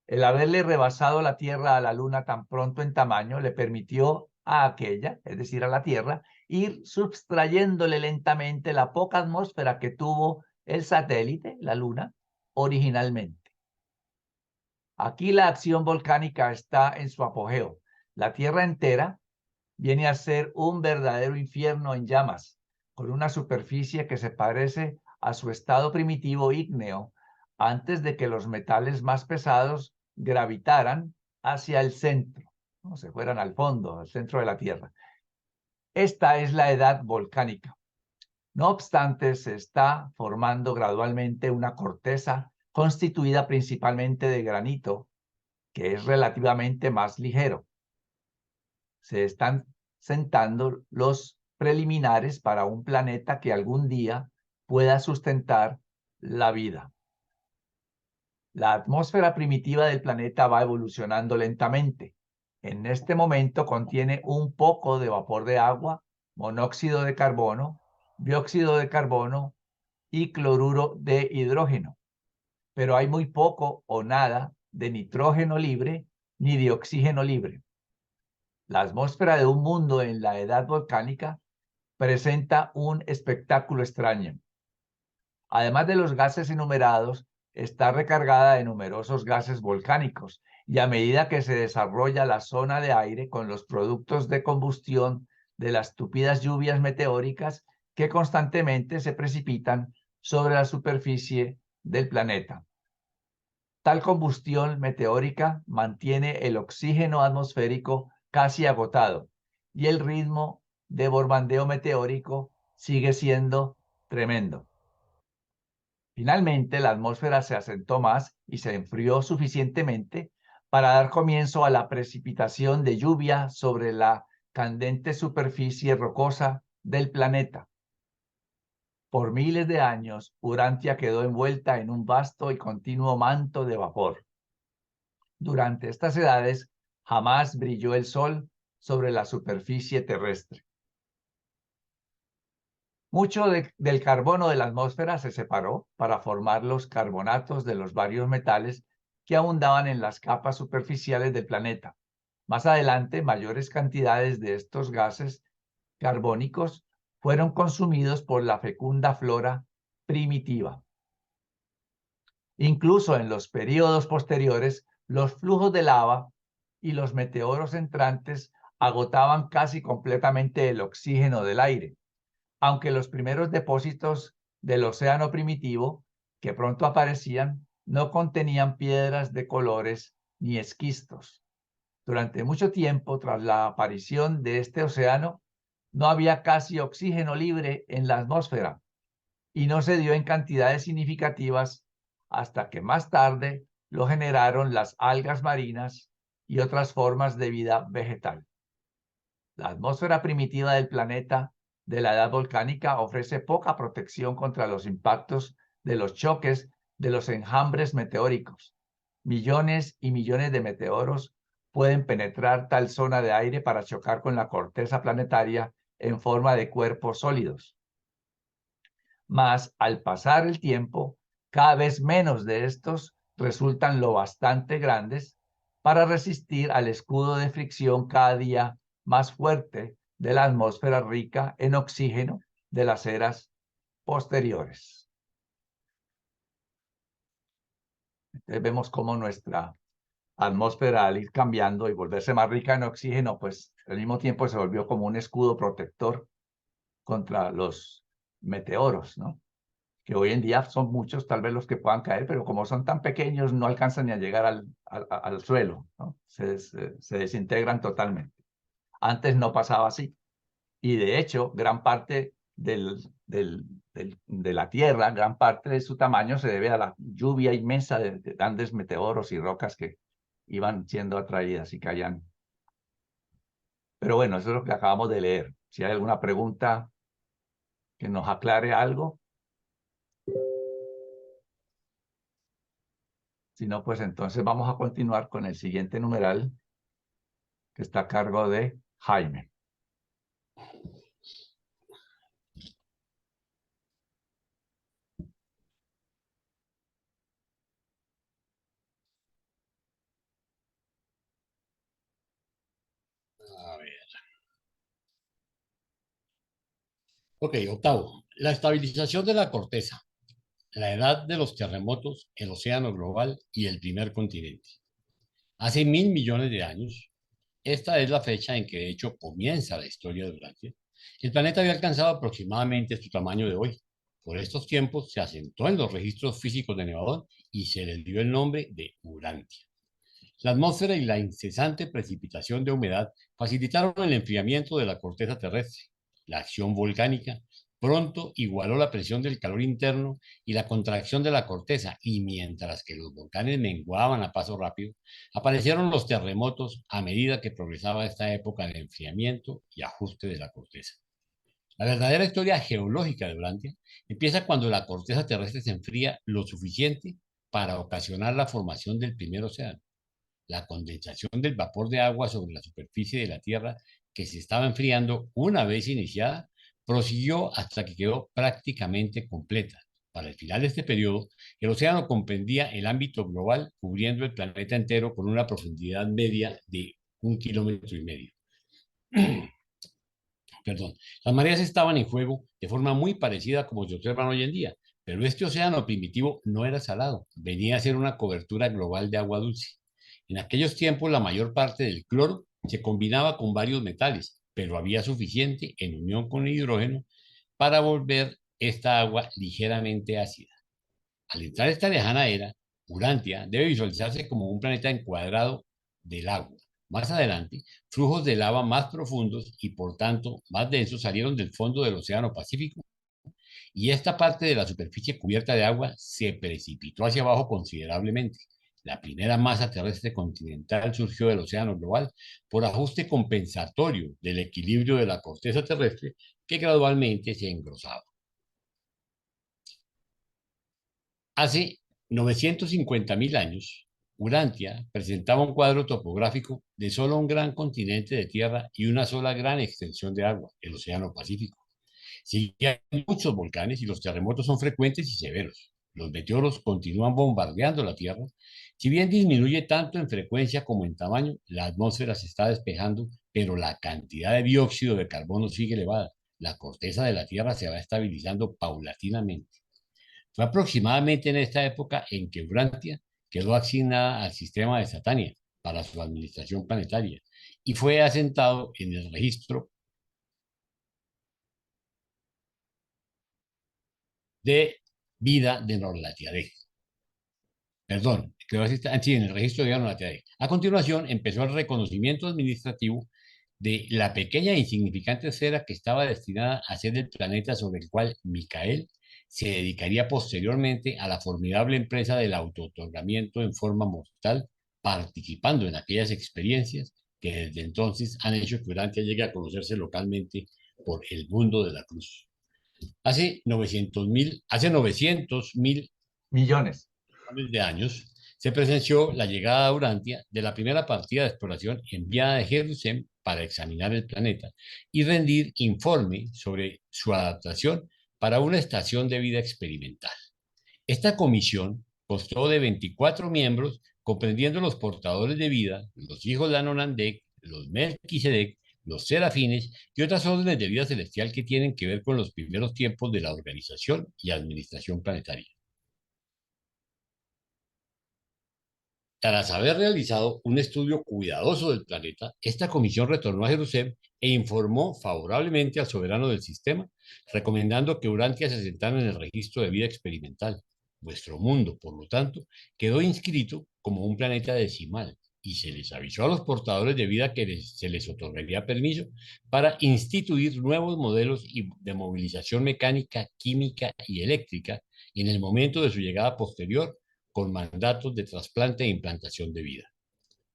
El haberle rebasado la Tierra a la Luna tan pronto en tamaño le permitió a aquella, es decir, a la Tierra, ir sustrayéndole lentamente la poca atmósfera que tuvo el satélite, la Luna, originalmente. Aquí la acción volcánica está en su apogeo. La Tierra entera viene a ser un verdadero infierno en llamas, con una superficie que se parece a su estado primitivo ígneo antes de que los metales más pesados gravitaran hacia el centro, ¿no? Se fueran al fondo, al centro de la Tierra. Esta es la edad volcánica. No obstante, se está formando gradualmente una corteza constituida principalmente de granito, que es relativamente más ligero. Se están sentando los preliminares para un planeta que algún día pueda sustentar la vida. La atmósfera primitiva del planeta va evolucionando lentamente. En este momento contiene un poco de vapor de agua, monóxido de carbono, dióxido de carbono y cloruro de hidrógeno. Pero hay muy poco o nada de nitrógeno libre ni de oxígeno libre. La atmósfera de un mundo en la edad volcánica presenta un espectáculo extraño. Además de los gases enumerados, está recargada de numerosos gases volcánicos y a medida que se desarrolla la zona de aire con los productos de combustión de las tupidas lluvias meteóricas que constantemente se precipitan sobre la superficie del planeta. Tal combustión meteórica mantiene el oxígeno atmosférico casi agotado y el ritmo de bombardeo meteórico sigue siendo tremendo. Finalmente, la atmósfera se asentó más y se enfrió suficientemente para dar comienzo a la precipitación de lluvia sobre la candente superficie rocosa del planeta. Por miles de años, Urantia quedó envuelta en un vasto y continuo manto de vapor. Durante estas edades, jamás brilló el sol sobre la superficie terrestre. Mucho del carbono de la atmósfera se separó para formar los carbonatos de los varios metales que abundaban en las capas superficiales del planeta. Más adelante, mayores cantidades de estos gases carbónicos fueron consumidos por la fecunda flora primitiva. Incluso en los períodos posteriores, los flujos de lava y los meteoros entrantes agotaban casi completamente el oxígeno del aire, aunque los primeros depósitos del océano primitivo, que pronto aparecían, no contenían piedras de colores ni esquistos. Durante mucho tiempo, tras la aparición de este océano, no había casi oxígeno libre en la atmósfera y no se dio en cantidades significativas hasta que más tarde lo generaron las algas marinas y otras formas de vida vegetal. La atmósfera primitiva del planeta de la edad volcánica ofrece poca protección contra los impactos de los choques de los enjambres meteóricos. Millones y millones de meteoros pueden penetrar tal zona de aire para chocar con la corteza planetaria en forma de cuerpos sólidos. Mas, al pasar el tiempo, cada vez menos de estos resultan lo bastante grandes para resistir al escudo de fricción cada día más fuerte de la atmósfera rica en oxígeno de las eras posteriores. Entonces vemos cómo nuestra atmósfera, al ir cambiando y volverse más rica en oxígeno, pues al mismo tiempo se volvió como un escudo protector contra los meteoros, ¿no? Que hoy en día son muchos, tal vez los que puedan caer, pero como son tan pequeños, no alcanzan ni a llegar al suelo, ¿no? Se desintegran totalmente. Antes no pasaba así. Y de hecho, gran parte de la Tierra, gran parte de su tamaño se debe a la lluvia inmensa de grandes meteoros y rocas que iban siendo atraídas y caían. Pero bueno, eso es lo que acabamos de leer. Si hay alguna pregunta que nos aclare algo. Si no, pues entonces vamos a continuar con el siguiente numeral que está a cargo de Jaime. A ver. Ok, octavo. La estabilización de la corteza, la edad de los terremotos, el océano global y el primer continente. Hace 1.000 millones de años, esta es la fecha en que de hecho comienza la historia de Urantia. El planeta había alcanzado aproximadamente su tamaño de hoy. Por estos tiempos se asentó en los registros físicos de Nevadón y se le dio el nombre de Urantia. La atmósfera y la incesante precipitación de humedad facilitaron el enfriamiento de la corteza terrestre. La acción volcánica pronto igualó la presión del calor interno y la contracción de la corteza, y mientras que los volcanes menguaban a paso rápido, aparecieron los terremotos a medida que progresaba esta época de enfriamiento y ajuste de la corteza. La verdadera historia geológica de Urantia empieza cuando la corteza terrestre se enfría lo suficiente para ocasionar la formación del primer océano. La condensación del vapor de agua sobre la superficie de la Tierra, que se estaba enfriando una vez iniciada, prosiguió hasta que quedó prácticamente completa. Para el final de este periodo, el océano comprendía el ámbito global, cubriendo el planeta entero con una profundidad media de 1,5 kilómetros. Perdón. Las mareas estaban en juego de forma muy parecida a como se observan hoy en día, pero este océano primitivo no era salado, venía a ser una cobertura global de agua dulce. En aquellos tiempos la mayor parte del cloro se combinaba con varios metales, pero había suficiente en unión con el hidrógeno para volver esta agua ligeramente ácida. Al entrar esta lejana era, Urantia debe visualizarse como un planeta encuadrado del agua. Más adelante, flujos de lava más profundos y por tanto más densos salieron del fondo del Océano Pacífico y esta parte de la superficie cubierta de agua se precipitó hacia abajo considerablemente. La primera masa terrestre continental surgió del océano global por ajuste compensatorio del equilibrio de la corteza terrestre que gradualmente se engrosaba. Hace 950.000 años, Urantia presentaba un cuadro topográfico de solo un gran continente de tierra y una sola gran extensión de agua, el Océano Pacífico. Sí, hay muchos volcanes y los terremotos son frecuentes y severos. Los meteoros continúan bombardeando la Tierra. Si bien disminuye tanto en frecuencia como en tamaño, la atmósfera se está despejando, pero la cantidad de dióxido de carbono sigue elevada. La corteza de la Tierra se va estabilizando paulatinamente. Fue aproximadamente en esta época en que Urantia quedó asignada al sistema de Satania para su administración planetaria y fue asentado en el registro de vida de Norlatiadé. Perdón, quedó sí, en el registro de vida de Norlatiadé. A continuación empezó el reconocimiento administrativo de la pequeña e insignificante esfera que estaba destinada a ser el planeta sobre el cual Micael se dedicaría posteriormente a la formidable empresa del autootorgamiento en forma mortal, participando en aquellas experiencias que desde entonces han hecho que Urantia llegue a conocerse localmente por el mundo de la cruz. Hace 900.000 millones de años se presenció la llegada a Urantia de la primera partida de exploración enviada de Jerusalén para examinar el planeta y rendir informe sobre su adaptación para una estación de vida experimental. Esta comisión constó de 24 miembros, comprendiendo los portadores de vida, los hijos de Anonandek, los Melquisedec, los serafines y otras órdenes de vida celestial que tienen que ver con los primeros tiempos de la organización y administración planetaria. Tras haber realizado un estudio cuidadoso del planeta, esta comisión retornó a Jerusalén e informó favorablemente al soberano del sistema, recomendando que Urantia se sentara en el registro de vida experimental. Vuestro mundo, por lo tanto, quedó inscrito como un planeta decimal y se les avisó a los portadores de vida que se les otorgaría permiso para instituir nuevos modelos de movilización mecánica, química y eléctrica en el momento de su llegada posterior, con mandatos de trasplante e implantación de vida.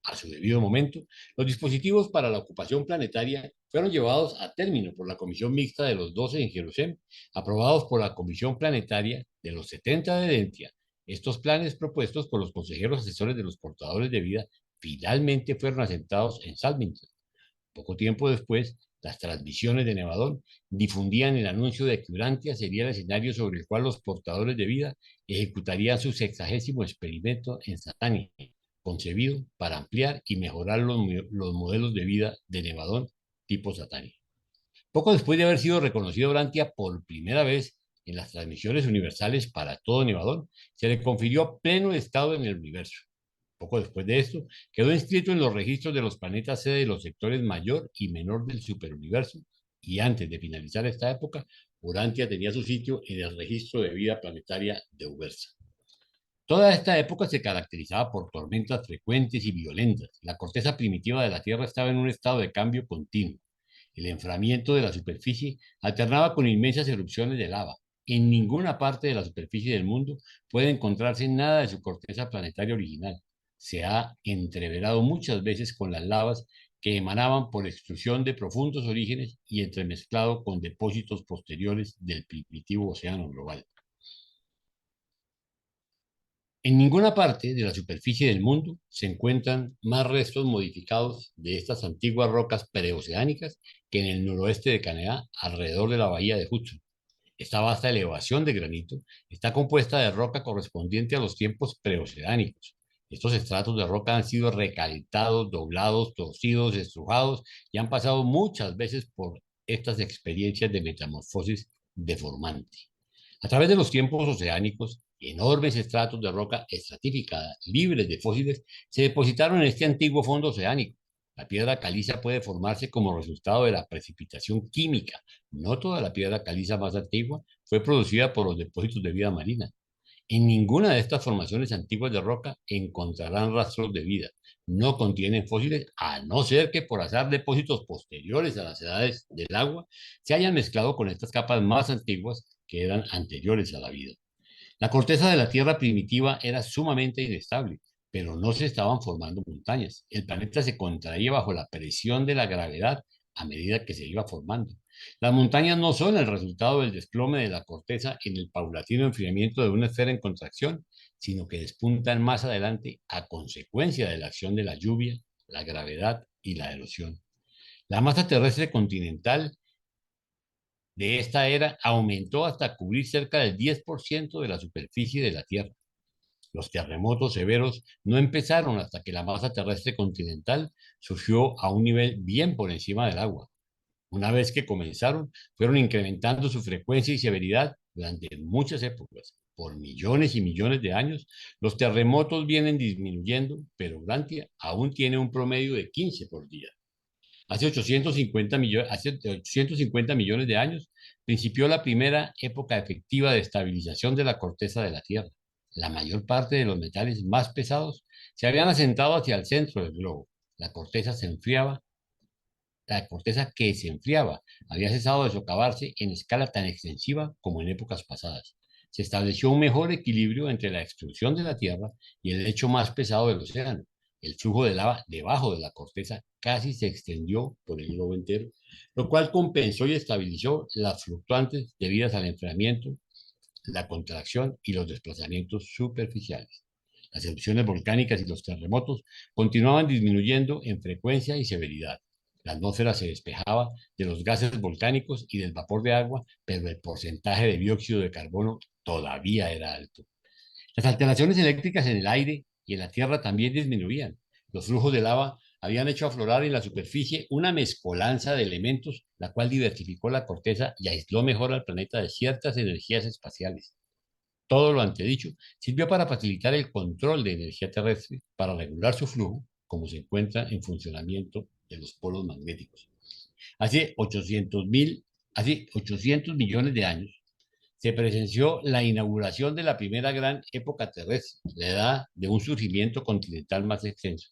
A su debido momento, los dispositivos para la ocupación planetaria fueron llevados a término por la Comisión Mixta de los 12 en Jerusalén, aprobados por la Comisión Planetaria de los 70 de Dentia. Estos planes propuestos por los consejeros asesores de los portadores de vida finalmente fueron asentados en Salmington. Poco tiempo después, las transmisiones de Nevadón difundían el anuncio de que Urantia sería el escenario sobre el cual los portadores de vida ejecutarían su 60º experimento en Satania, concebido para ampliar y mejorar los modelos de vida de Nevadón tipo Satania. Poco después de haber sido reconocido Urantia por primera vez en las transmisiones universales para todo Nevadón, se le confirió pleno estado en el universo. Poco después de esto, quedó inscrito en los registros de los planetas sede de los sectores mayor y menor del superuniverso, y antes de finalizar esta época, Urantia tenía su sitio en el registro de vida planetaria de Ubersa. Toda esta época se caracterizaba por tormentas frecuentes y violentas. La corteza primitiva de la Tierra estaba en un estado de cambio continuo. El enfriamiento de la superficie alternaba con inmensas erupciones de lava. En ninguna parte de la superficie del mundo puede encontrarse nada de su corteza planetaria original. Se ha entreverado muchas veces con las lavas que emanaban por extrusión de profundos orígenes y entremezclado con depósitos posteriores del primitivo océano global. En ninguna parte de la superficie del mundo se encuentran más restos modificados de estas antiguas rocas preoceánicas que en el noroeste de Canadá, alrededor de la bahía de Hudson. Esta vasta elevación de granito está compuesta de roca correspondiente a los tiempos preoceánicos. Estos estratos de roca han sido recalentados, doblados, torcidos, estrujados y han pasado muchas veces por estas experiencias de metamorfosis deformante. A través de los tiempos oceánicos, enormes estratos de roca estratificada, libres de fósiles, se depositaron en este antiguo fondo oceánico. La piedra caliza puede formarse como resultado de la precipitación química. No toda la piedra caliza más antigua fue producida por los depósitos de vida marina. En ninguna de estas formaciones antiguas de roca encontrarán rastros de vida. No contienen fósiles, a no ser que por azar depósitos posteriores a las edades del agua se hayan mezclado con estas capas más antiguas que eran anteriores a la vida. La corteza de la Tierra primitiva era sumamente inestable, pero no se estaban formando montañas. El planeta se contraía bajo la presión de la gravedad a medida que se iba formando. Las montañas no son el resultado del desplome de la corteza en el paulatino enfriamiento de una esfera en contracción, sino que despuntan más adelante a consecuencia de la acción de la lluvia, la gravedad y la erosión. La masa terrestre continental de esta era aumentó hasta cubrir cerca del 10% de la superficie de la Tierra. Los terremotos severos no empezaron hasta que la masa terrestre continental surgió a un nivel bien por encima del agua. Una vez que comenzaron, fueron incrementando su frecuencia y severidad durante muchas épocas. Por millones y millones de años, los terremotos vienen disminuyendo, pero Urantia aún tiene un promedio de 15 por día. Hace 850 millones de años, principió la primera época efectiva de estabilización de la corteza de la Tierra. La mayor parte de los metales más pesados se habían asentado hacia el centro del globo. La corteza que se enfriaba había cesado de socavarse en escala tan extensiva como en épocas pasadas. Se estableció un mejor equilibrio entre la extrusión de la Tierra y el lecho más pesado del océano. El flujo de lava debajo de la corteza casi se extendió por el globo entero, lo cual compensó y estabilizó las fluctuantes debidas al enfriamiento, la contracción y los desplazamientos superficiales. Las erupciones volcánicas y los terremotos continuaban disminuyendo en frecuencia y severidad. La atmósfera se despejaba de los gases volcánicos y del vapor de agua, pero el porcentaje de dióxido de carbono todavía era alto. Las alteraciones eléctricas en el aire y en la Tierra también disminuían. Los flujos de lava habían hecho aflorar en la superficie una mezcolanza de elementos, la cual diversificó la corteza y aisló mejor al planeta de ciertas energías espaciales. Todo lo antedicho sirvió para facilitar el control de energía terrestre, para regular su flujo, como se encuentra en funcionamiento de los polos magnéticos. Hace 800 millones de años, se presenció la inauguración de la primera gran época terrestre, la edad de un surgimiento continental más extenso.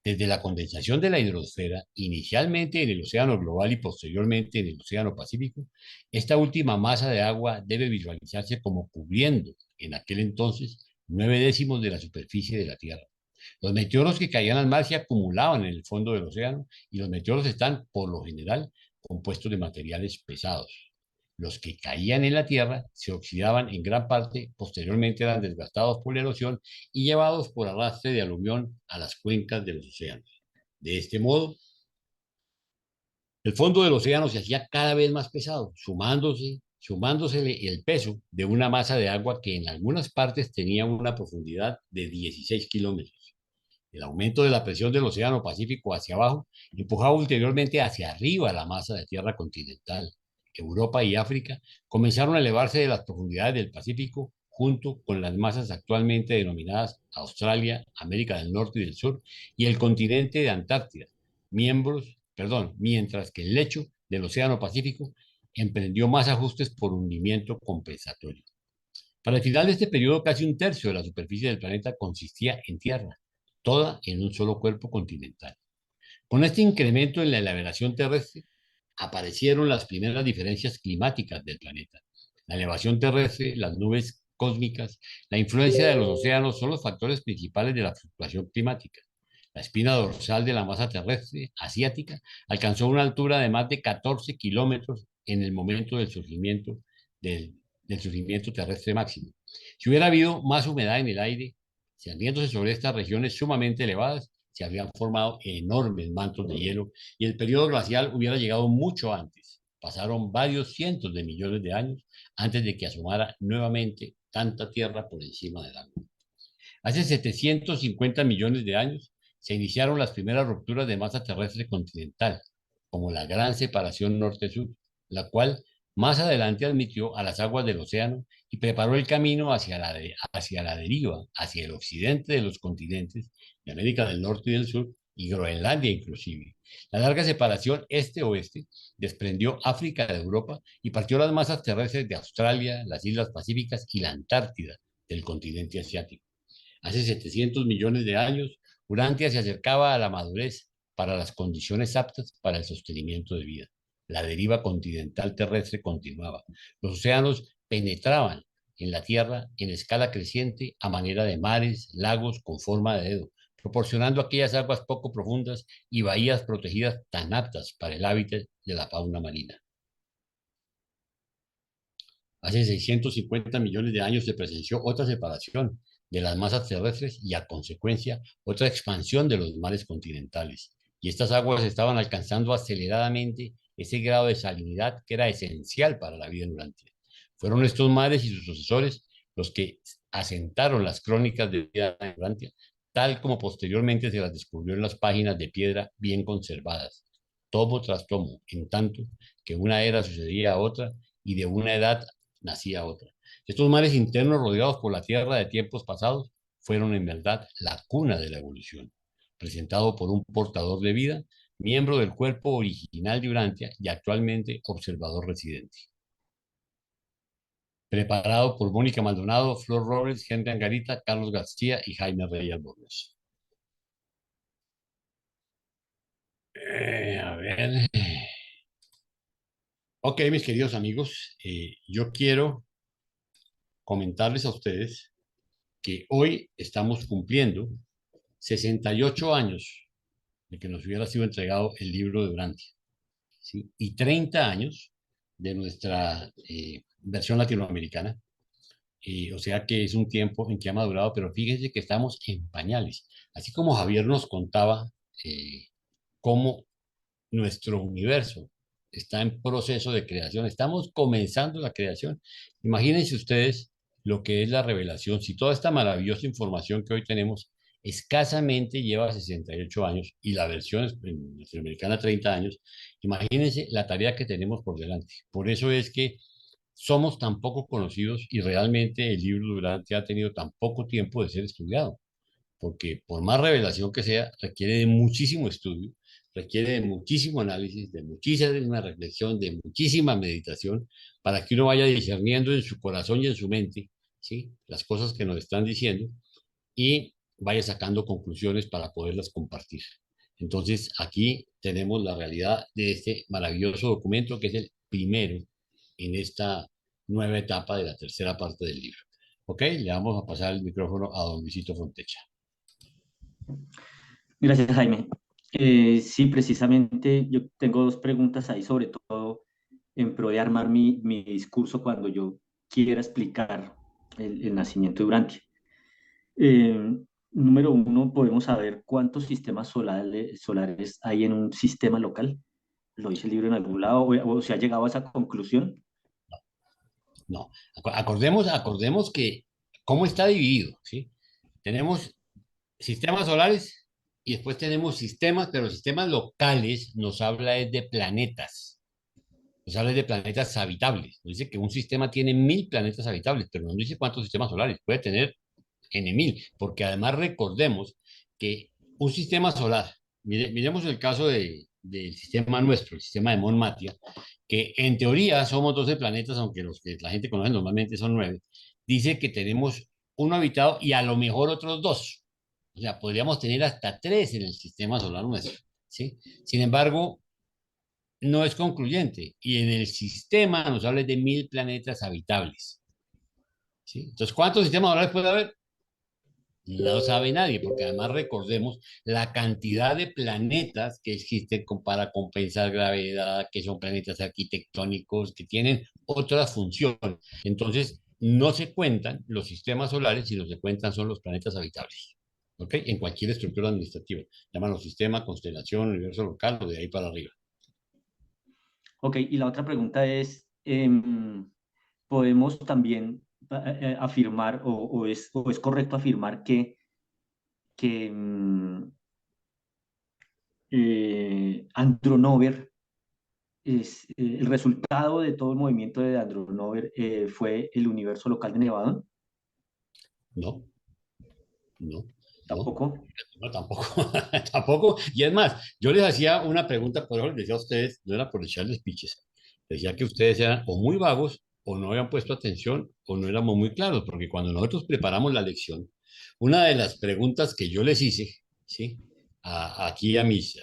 Desde la condensación de la hidrosfera, inicialmente en el océano global y posteriormente en el océano Pacífico, esta última masa de agua debe visualizarse como cubriendo, en aquel entonces, 9/10 de la superficie de la Tierra. Los meteoros que caían al mar se acumulaban en el fondo del océano y los meteoros están, por lo general, compuestos de materiales pesados. Los que caían en la Tierra se oxidaban en gran parte, posteriormente eran desgastados por la erosión y llevados por arrastre de aluvión a las cuencas de los océanos. De este modo, el fondo del océano se hacía cada vez más pesado, sumándosele el peso de una masa de agua que en algunas partes tenía una profundidad de 16 kilómetros. El aumento de la presión del océano Pacífico hacia abajo empujaba ulteriormente hacia arriba la masa de tierra continental. Europa y África comenzaron a elevarse de las profundidades del Pacífico junto con las masas actualmente denominadas Australia, América del Norte y del Sur y el continente de Antártida, mientras que el lecho del Océano Pacífico emprendió más ajustes por hundimiento compensatorio. Para el final de este periodo, casi un tercio de la superficie del planeta consistía en tierra, toda en un solo cuerpo continental. Con este incremento en la elevación terrestre, aparecieron las primeras diferencias climáticas del planeta. La elevación terrestre, las nubes cósmicas, la influencia de los océanos son los factores principales de la fluctuación climática. La espina dorsal de la masa terrestre asiática alcanzó una altura de más de 14 kilómetros en el momento del surgimiento terrestre máximo. Si hubiera habido más humedad en el aire, extendiéndose sobre estas regiones sumamente elevadas, se habrían formado enormes mantos de hielo y el periodo glacial hubiera llegado mucho antes. Pasaron varios cientos de millones de años antes de que asomara nuevamente tanta tierra por encima del agua. Hace 750 millones de años se iniciaron las primeras rupturas de masa terrestre continental, como la Gran Separación Norte-Sur, la cual más adelante admitió a las aguas del océano y preparó el camino hacia la deriva, hacia el occidente de los continentes de América del Norte y del Sur, y Groenlandia inclusive. La larga separación este-oeste desprendió África de Europa y partió las masas terrestres de Australia, las Islas Pacíficas y la Antártida del continente asiático. Hace 700 millones de años, Urantia se acercaba a la madurez para las condiciones aptas para el sostenimiento de vida. La deriva continental terrestre continuaba. Los océanos penetraban en la Tierra en escala creciente a manera de mares, lagos con forma de dedo, proporcionando aquellas aguas poco profundas y bahías protegidas tan aptas para el hábitat de la fauna marina. Hace 650 millones de años se presenció otra separación de las masas terrestres y, a consecuencia, otra expansión de los mares continentales. Y estas aguas estaban alcanzando aceleradamente ese grado de salinidad que era esencial para la vida en Urantia. Fueron estos mares y sus sucesores los que asentaron las crónicas de vida en Urantia, tal como posteriormente se las descubrió en las páginas de piedra bien conservadas, tomo tras tomo, en tanto que una era sucedía a otra y de una edad nacía otra. Estos mares internos rodeados por la Tierra de tiempos pasados fueron en verdad la cuna de la evolución, presentado por un portador de vida, miembro del cuerpo original de Urantia y actualmente observador residente. Preparado por Mónica Maldonado, Flor Robles, Henry Angarita, Carlos García y Jaime Reyes Borges. A ver. Ok, mis queridos amigos, yo quiero comentarles a ustedes que hoy estamos cumpliendo 68 años de que nos hubiera sido entregado el libro de Urantia, ¿sí? Y 30 años de nuestra versión latinoamericana. O sea que es un tiempo en que ha madurado, pero fíjense que estamos en pañales. Así como Javier nos contaba cómo nuestro universo está en proceso de creación, estamos comenzando la creación. Imagínense ustedes lo que es la revelación. Si toda esta maravillosa información que hoy tenemos escasamente lleva 68 años y la versión latinoamericana 30 años, imagínense la tarea que tenemos por delante. Por eso es que somos tan poco conocidos y realmente el libro Durante ha tenido tan poco tiempo de ser estudiado, porque por más revelación que sea, requiere de muchísimo estudio, requiere de muchísimo análisis, de muchísima reflexión, de muchísima meditación, para que uno vaya discerniendo en su corazón y en su mente, ¿sí?, las cosas que nos están diciendo y vaya sacando conclusiones para poderlas compartir. Entonces, aquí tenemos la realidad de este maravilloso documento que es el primero en esta nueva etapa de la tercera parte del libro. Ok, le vamos a pasar el micrófono a don Luisito Fontecha. Gracias, Jaime. Sí, precisamente yo tengo dos preguntas ahí, sobre todo en pro de armar mi discurso cuando yo quiera explicar el nacimiento de Urantia. Número uno, ¿podemos saber cuántos sistemas solares hay en un sistema local? ¿Lo dice el libro en algún lado o se ha llegado a esa conclusión? No, acordemos que cómo está dividido, ¿sí? Tenemos sistemas solares y después tenemos sistemas, pero sistemas locales nos habla de planetas. Nos habla de planetas habitables. Nos dice que un sistema tiene 1000 planetas habitables, pero no nos dice cuántos sistemas solares. Puede tener N1000, porque además recordemos que un sistema solar, miremos el caso del sistema nuestro, el sistema de Mon Matia, que en teoría somos 12 planetas, aunque los que la gente conoce normalmente son 9, dice que tenemos uno habitado y a lo mejor otros 2. O sea, podríamos tener hasta 3 en el sistema solar nuestro, ¿sí? Sin embargo, no es concluyente. Y en el sistema nos habla de 1000 planetas habitables, ¿sí? Entonces, ¿cuántos sistemas solares puede haber? No sabe nadie, porque además recordemos la cantidad de planetas que existen para compensar gravedad, que son planetas arquitectónicos, que tienen otras funciones. Entonces, no se cuentan los sistemas solares, sino se cuentan son los planetas habitables. ¿Ok? En cualquier estructura administrativa. Llámalo sistema, constelación, universo local o de ahí para arriba. Ok, y la otra pregunta es, ¿podemos también afirmar o es correcto afirmar que Andronover el resultado de todo el movimiento de Andronover fue el universo local de Nevadón? No, no. ¿Tampoco? No, tampoco, tampoco. Y es más, yo les hacía una pregunta, por eso les decía a ustedes, no era por echarles piches, decía que ustedes eran o muy vagos, o no habían puesto atención, o no éramos muy claros, porque cuando nosotros preparamos la lección, una de las preguntas que yo les hice, ¿sí? Aquí a mis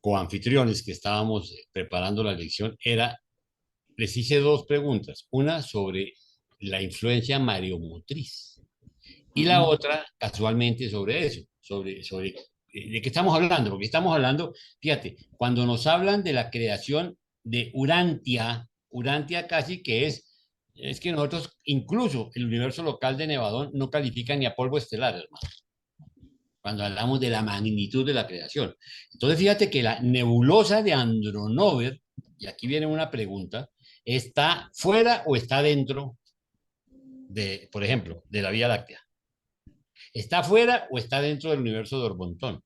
coanfitriones que estábamos preparando la lección, les hice dos preguntas, una sobre la influencia mareomotriz, y la otra, casualmente, sobre eso, sobre de qué estamos hablando, porque estamos hablando, fíjate, cuando nos hablan de la creación de Urantia, Urantia casi que es que nosotros, incluso el universo local de Nevadón, no califica ni a polvo estelar, hermano, cuando hablamos de la magnitud de la creación. Entonces, fíjate que la nebulosa de Andronover, y aquí viene una pregunta, ¿está fuera o está dentro de, por ejemplo, de la Vía Láctea? ¿Está fuera o está dentro del universo de Orbontón?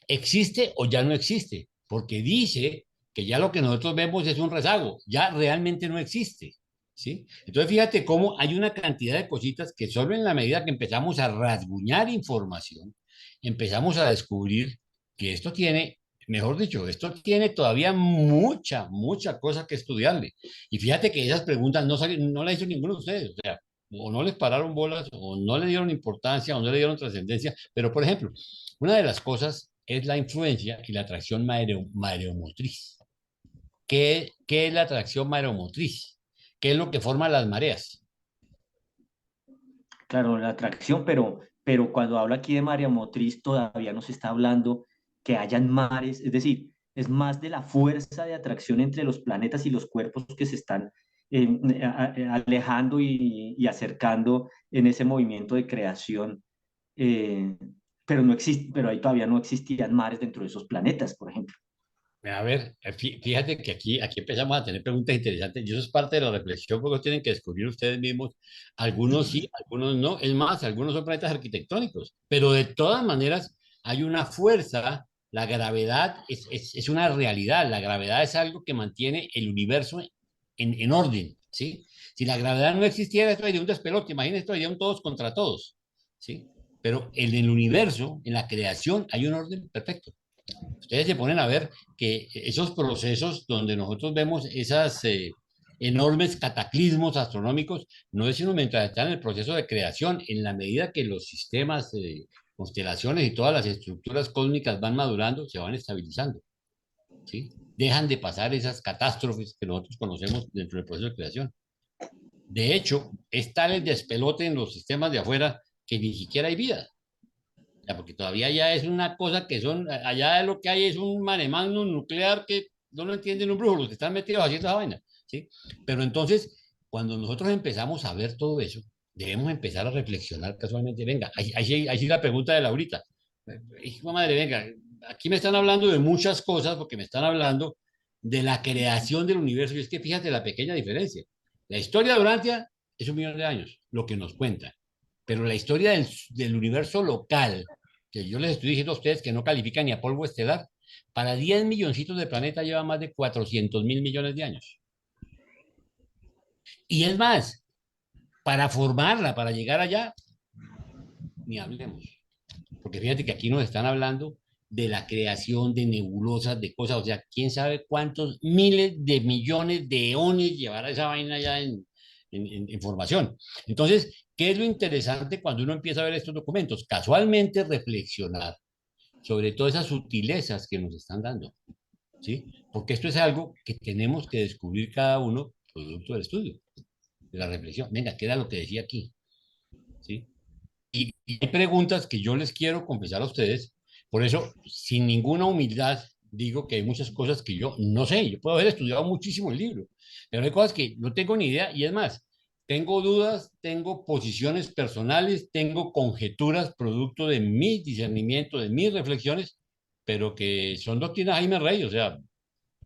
¿Existe o ya no existe? Porque dice que ya lo que nosotros vemos es un rezago, ya realmente no existe. ¿Sí? Entonces fíjate cómo hay una cantidad de cositas que solo en la medida que empezamos a rasguñar información, empezamos a descubrir que esto tiene, mejor dicho, esto tiene todavía mucha cosa que estudiarle. Y fíjate que esas preguntas no las hizo ninguno de ustedes, o sea, o no les pararon bolas, o no le dieron importancia, o no le dieron trascendencia. Pero, por ejemplo, una de las cosas es la influencia y la atracción mareomotriz. ¿Qué es la atracción mareomotriz? ¿Qué es lo que forma las mareas? Claro, la atracción, pero cuando habla aquí de marea motriz todavía no se está hablando que hayan mares, es decir, es más de la fuerza de atracción entre los planetas y los cuerpos que se están alejando y acercando en ese movimiento de creación, eh, pero no existe, pero ahí todavía no existían mares dentro de esos planetas, por ejemplo. A ver, fíjate que aquí empezamos a tener preguntas interesantes y eso es parte de la reflexión porque tienen que descubrir ustedes mismos. Algunos sí, algunos no. Es más, algunos son planetas arquitectónicos, pero de todas maneras hay una fuerza. La gravedad es una realidad. La gravedad es algo que mantiene el universo en orden, ¿sí? Si la gravedad no existiera, esto sería un despelote. Imagínense, esto sería un todos contra todos, ¿sí? Pero en el universo, en la creación, hay un orden perfecto. Ustedes se ponen a ver que esos procesos donde nosotros vemos esas enormes cataclismos astronómicos, no es sino mientras están en el proceso de creación, en la medida que los sistemas, constelaciones y todas las estructuras cósmicas van madurando, se van estabilizando, ¿sí? Dejan de pasar esas catástrofes que nosotros conocemos dentro del proceso de creación. De hecho, es tal el despelote en los sistemas de afuera que ni siquiera hay vida. Porque todavía ya es una cosa que son, allá lo que hay es un mare magnum nuclear que no lo entienden un brujo, los que están metidos haciendo esa vaina, ¿sí? Pero entonces, cuando nosotros empezamos a ver todo eso, debemos empezar a reflexionar casualmente, venga, ahí sí la pregunta de Laurita, hijo madre, venga, aquí me están hablando de muchas cosas, porque me están hablando de la creación del universo, y es que fíjate la pequeña diferencia, la historia de Urantia es 1 millón de años, lo que nos cuenta, pero la historia del universo local, que yo les estoy diciendo a ustedes que no califica ni a polvo estelar, para 10 milloncitos de planeta lleva más de 400.000 millones de años. Y es más, para formarla, para llegar allá, ni hablemos. Porque fíjate que aquí nos están hablando de la creación de nebulosas, de cosas, o sea, quién sabe cuántos miles de millones de eones llevará esa vaina ya en formación. Entonces, ¿qué es lo interesante cuando uno empieza a ver estos documentos? Casualmente reflexionar sobre todas esas sutilezas que nos están dando, ¿sí? Porque esto es algo que tenemos que descubrir cada uno producto del estudio, de la reflexión. Venga, ¿qué era lo que decía aquí? ¿Sí? y hay preguntas que yo les quiero confesar a ustedes. Por eso, sin ninguna humildad, digo que hay muchas cosas que yo no sé. Yo puedo haber estudiado muchísimo el libro, pero hay cosas que no tengo ni idea. Y es más, tengo dudas, tengo posiciones personales, tengo conjeturas producto de mi discernimiento, de mis reflexiones, pero que son doctrinas Jaime Rey. O sea,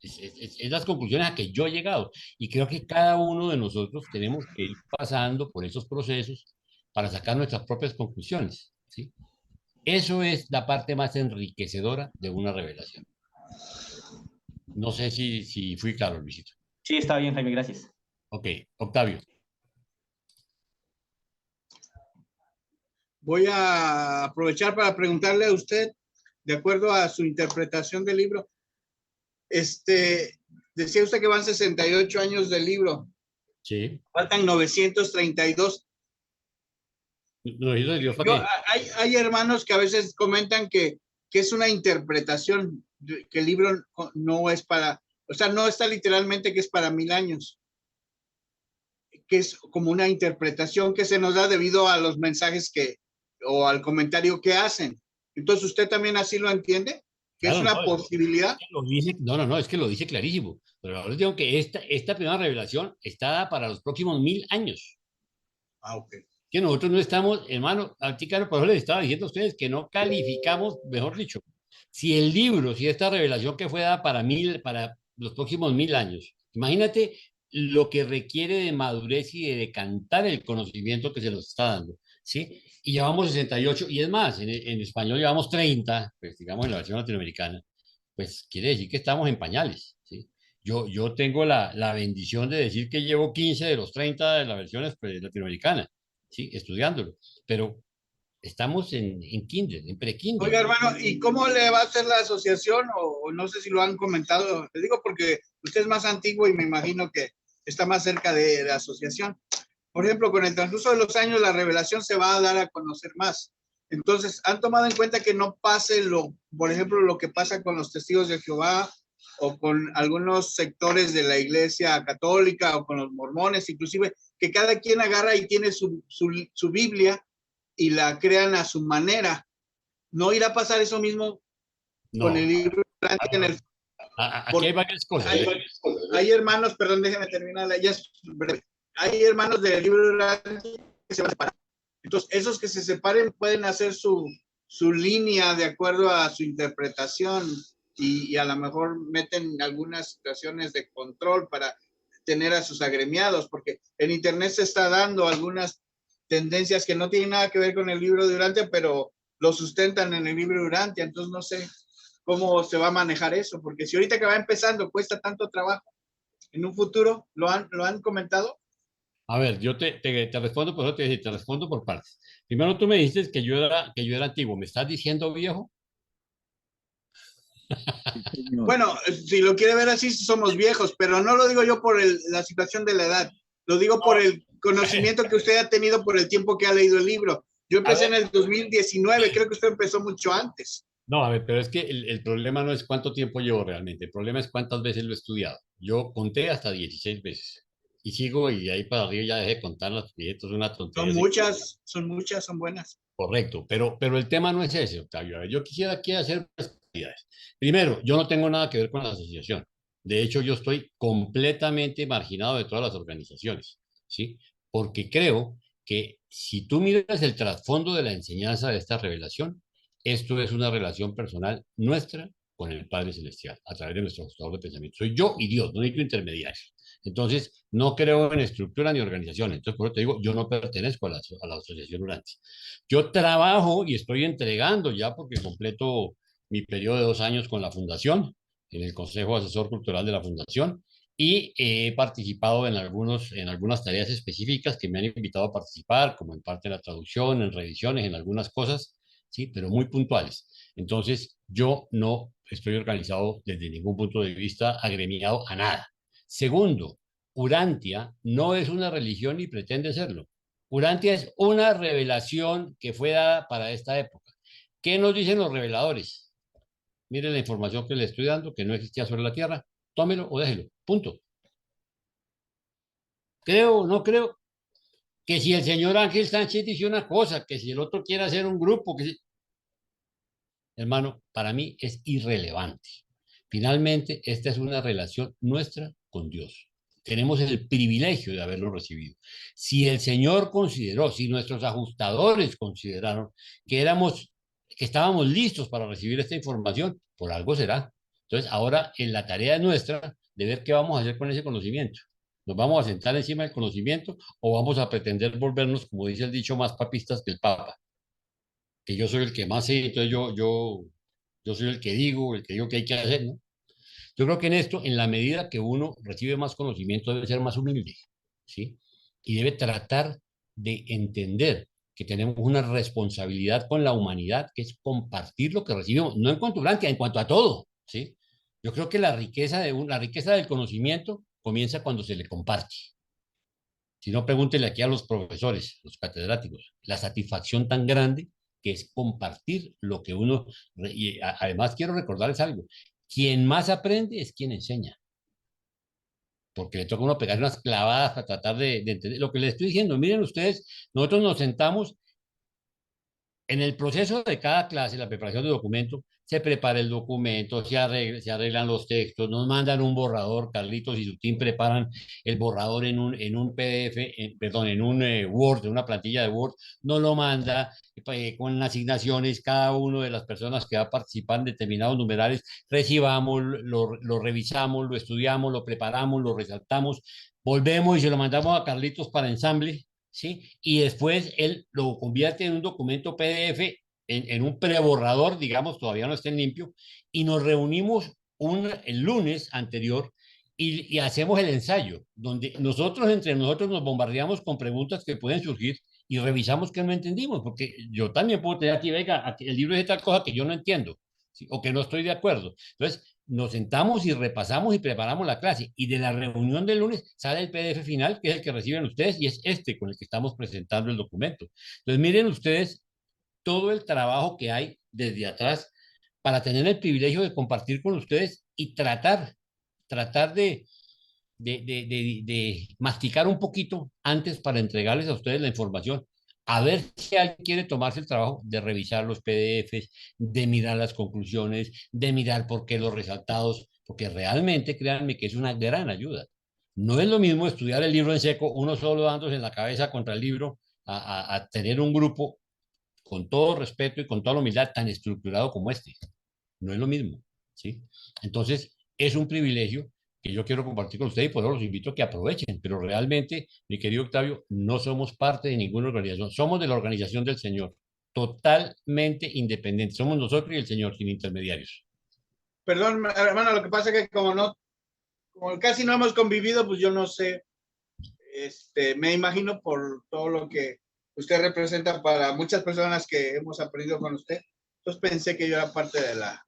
es las conclusiones a que yo he llegado. Y creo que cada uno de nosotros tenemos que ir pasando por esos procesos para sacar nuestras propias conclusiones, ¿sí? Eso es la parte más enriquecedora de una revelación. No sé si fui claro, Luisito. Sí, está bien, Jaime, gracias. Ok, Octavio. Voy a aprovechar para preguntarle a usted, de acuerdo a su interpretación del libro, decía usted que van 68 años del libro. Sí. Faltan 932. Hay hermanos que a veces comentan que es una interpretación, que el libro no es para, o sea, no está literalmente que es para 1000 años, que es como una interpretación que se nos da debido a los mensajes o al comentario que hacen. Entonces, ¿usted también así lo entiende? ¿Que Claro, es una no, posibilidad? No, es que lo dice clarísimo. Pero ahora digo que esta primera revelación está para los próximos 1000 años. Ah, ok. Que nosotros no estamos, hermano, claro, por eso les estaba diciendo a ustedes que no calificamos, mejor dicho, si el libro, si esta revelación que fue dada para los próximos 1000 años, imagínate lo que requiere de madurez y de decantar el conocimiento que se nos está dando, ¿sí? Y llevamos 68, y es más, en español llevamos 30, pues digamos en la versión latinoamericana, pues quiere decir que estamos en pañales, ¿sí? Yo tengo la bendición de decir que llevo 15 de los 30 de la versión pues, latinoamericana, ¿sí? Estudiándolo, pero estamos en kinder, en pre-kinder. Oiga, hermano, ¿y cómo le va a hacer la asociación? O no sé si lo han comentado. Le digo porque usted es más antiguo y me imagino que está más cerca de la asociación. Por ejemplo, con el transcurso de los años, la revelación se va a dar a conocer más. Entonces, ¿han tomado en cuenta que no pase por ejemplo, lo que pasa con los testigos de Jehová o con algunos sectores de la iglesia católica o con los mormones, inclusive, que cada quien agarra y tiene su Biblia y la crean a su manera? ¿No irá a pasar eso mismo con el libro en el... Aquí hay varias cosas. Hay hermanos, perdón, déjeme terminar, ya es breve. Hay hermanos del libro que se van a separar. Entonces, esos que se separen pueden hacer su línea de acuerdo a su interpretación y a lo mejor meten algunas situaciones de control para tener a sus agremiados, porque en internet se está dando algunas tendencias que no tienen nada que ver con el libro de Urantia, pero lo sustentan en el libro de Urantia. Entonces, no sé cómo se va a manejar eso, porque si ahorita que va empezando cuesta tanto trabajo, en un futuro, ¿lo han comentado? A ver, yo te respondo, por eso te respondo por partes. Primero tú me dijiste que yo era antiguo. ¿Me estás diciendo viejo? Bueno, si lo quiere ver así, somos viejos, pero no lo digo yo por la situación de la edad, lo digo por el conocimiento que usted ha tenido por el tiempo que ha leído el libro. Yo empecé en el 2019, creo que usted empezó mucho antes. No, a ver, pero es que el problema no es cuánto tiempo llevo realmente, el problema es cuántas veces lo he estudiado. Yo conté hasta 16 veces y sigo y de ahí para arriba ya dejé de contarlas, porque esto es una tontería. Son muchas, son buenas. Correcto, pero el tema no es ese, Octavio. A ver, yo quisiera aquí hacer unas actividades. Primero, yo no tengo nada que ver con la asociación. De hecho, yo estoy completamente marginado de todas las organizaciones, ¿sí? Porque creo que si tú miras el trasfondo de la enseñanza de esta revelación, esto es una relación personal nuestra con el Padre Celestial, a través de nuestro ajustador de pensamiento. Soy yo y Dios, no necesito intermediarios. Entonces, no creo en estructura ni organización. Entonces, por eso te digo, yo no pertenezco a la Asociación Urantia. Yo trabajo y estoy entregando ya, porque completo mi periodo de 2 años con la Fundación, en el Consejo Asesor Cultural de la Fundación, y he participado en algunas tareas específicas que me han invitado a participar, como en parte de la traducción, en revisiones, en algunas cosas, sí, pero muy puntuales. Entonces, yo no estoy organizado desde ningún punto de vista agremiado a nada. Segundo, Urantia no es una religión ni pretende serlo. Urantia es una revelación que fue dada para esta época. ¿Qué nos dicen los reveladores? Miren la información que le estoy dando, que no existía sobre la Tierra, tómelo o déjelo, punto. ¿Creo o no creo? Que si el señor Ángel Sánchez dice una cosa, que si el otro quiere hacer un grupo, hermano, para mí es irrelevante. Finalmente, esta es una relación nuestra con Dios. Tenemos el privilegio de haberlo recibido. Si el Señor consideró, si nuestros ajustadores consideraron que que estábamos listos para recibir esta información, por algo será. Entonces, ahora en la tarea nuestra de ver qué vamos a hacer con ese conocimiento. ¿Nos vamos a sentar encima del conocimiento o vamos a pretender volvernos, como dice el dicho, más papistas que el Papa? Que yo soy el que más sé, entonces yo soy el que digo que hay que hacer, ¿no? Yo creo que en esto, en la medida que uno recibe más conocimiento, debe ser más humilde, ¿sí? Y debe tratar de entender que tenemos una responsabilidad con la humanidad, que es compartir lo que recibimos, no en cuanto a Blanca, en cuanto a todo, ¿sí? Yo creo que la riqueza del conocimiento comienza cuando se le comparte. Si no, pregúntele aquí a los profesores, los catedráticos, la satisfacción tan grande que es compartir lo que uno... Y además quiero recordarles algo, quien más aprende es quien enseña, porque le toca a uno pegar unas clavadas para tratar de entender lo que les estoy diciendo. Miren ustedes, nosotros nos sentamos en el proceso de cada clase, la preparación de documento, se prepara el documento, se arreglan los textos, nos mandan un borrador, Carlitos y su team preparan el borrador en un PDF, perdón, en un Word, en una plantilla de Word, nos lo manda con asignaciones, cada una de las personas que va a participar en determinados numerales, recibamos, lo revisamos, lo estudiamos, lo preparamos, lo resaltamos, volvemos y se lo mandamos a Carlitos para ensamble, ¿sí? Y después él lo convierte en un documento PDF, en un preborrador, digamos, todavía no está en limpio, y nos reunimos el lunes anterior y hacemos el ensayo, donde nosotros entre nosotros nos bombardeamos con preguntas que pueden surgir y revisamos que no entendimos, porque yo también puedo tener aquí, venga, aquí el libro es de tal cosa que yo no entiendo, ¿sí? O que no estoy de acuerdo. Entonces, nos sentamos y repasamos y preparamos la clase. Y de la reunión del lunes sale el PDF final, que es el que reciben ustedes, y es este con el que estamos presentando el documento. Entonces, miren ustedes todo el trabajo que hay desde atrás para tener el privilegio de compartir con ustedes y tratar de masticar un poquito antes para entregarles a ustedes la información. A ver si alguien quiere tomarse el trabajo de revisar los PDFs, de mirar las conclusiones, de mirar por qué los resaltados, porque realmente créanme que es una gran ayuda. No es lo mismo estudiar el libro en seco, uno solo dándose en la cabeza contra el libro, a tener un grupo con todo respeto y con toda la humildad tan estructurado como este. No es lo mismo, ¿sí? Entonces, es un privilegio que yo quiero compartir con ustedes y por eso los invito a que aprovechen, pero realmente, mi querido Octavio, no somos parte de ninguna organización, somos de la organización del Señor, totalmente independientes, somos nosotros y el Señor, sin intermediarios. Perdón, hermano, lo que pasa es que como casi no hemos convivido, pues yo no sé, me imagino por todo lo que usted representa para muchas personas que hemos aprendido con usted, entonces pensé que yo era parte de la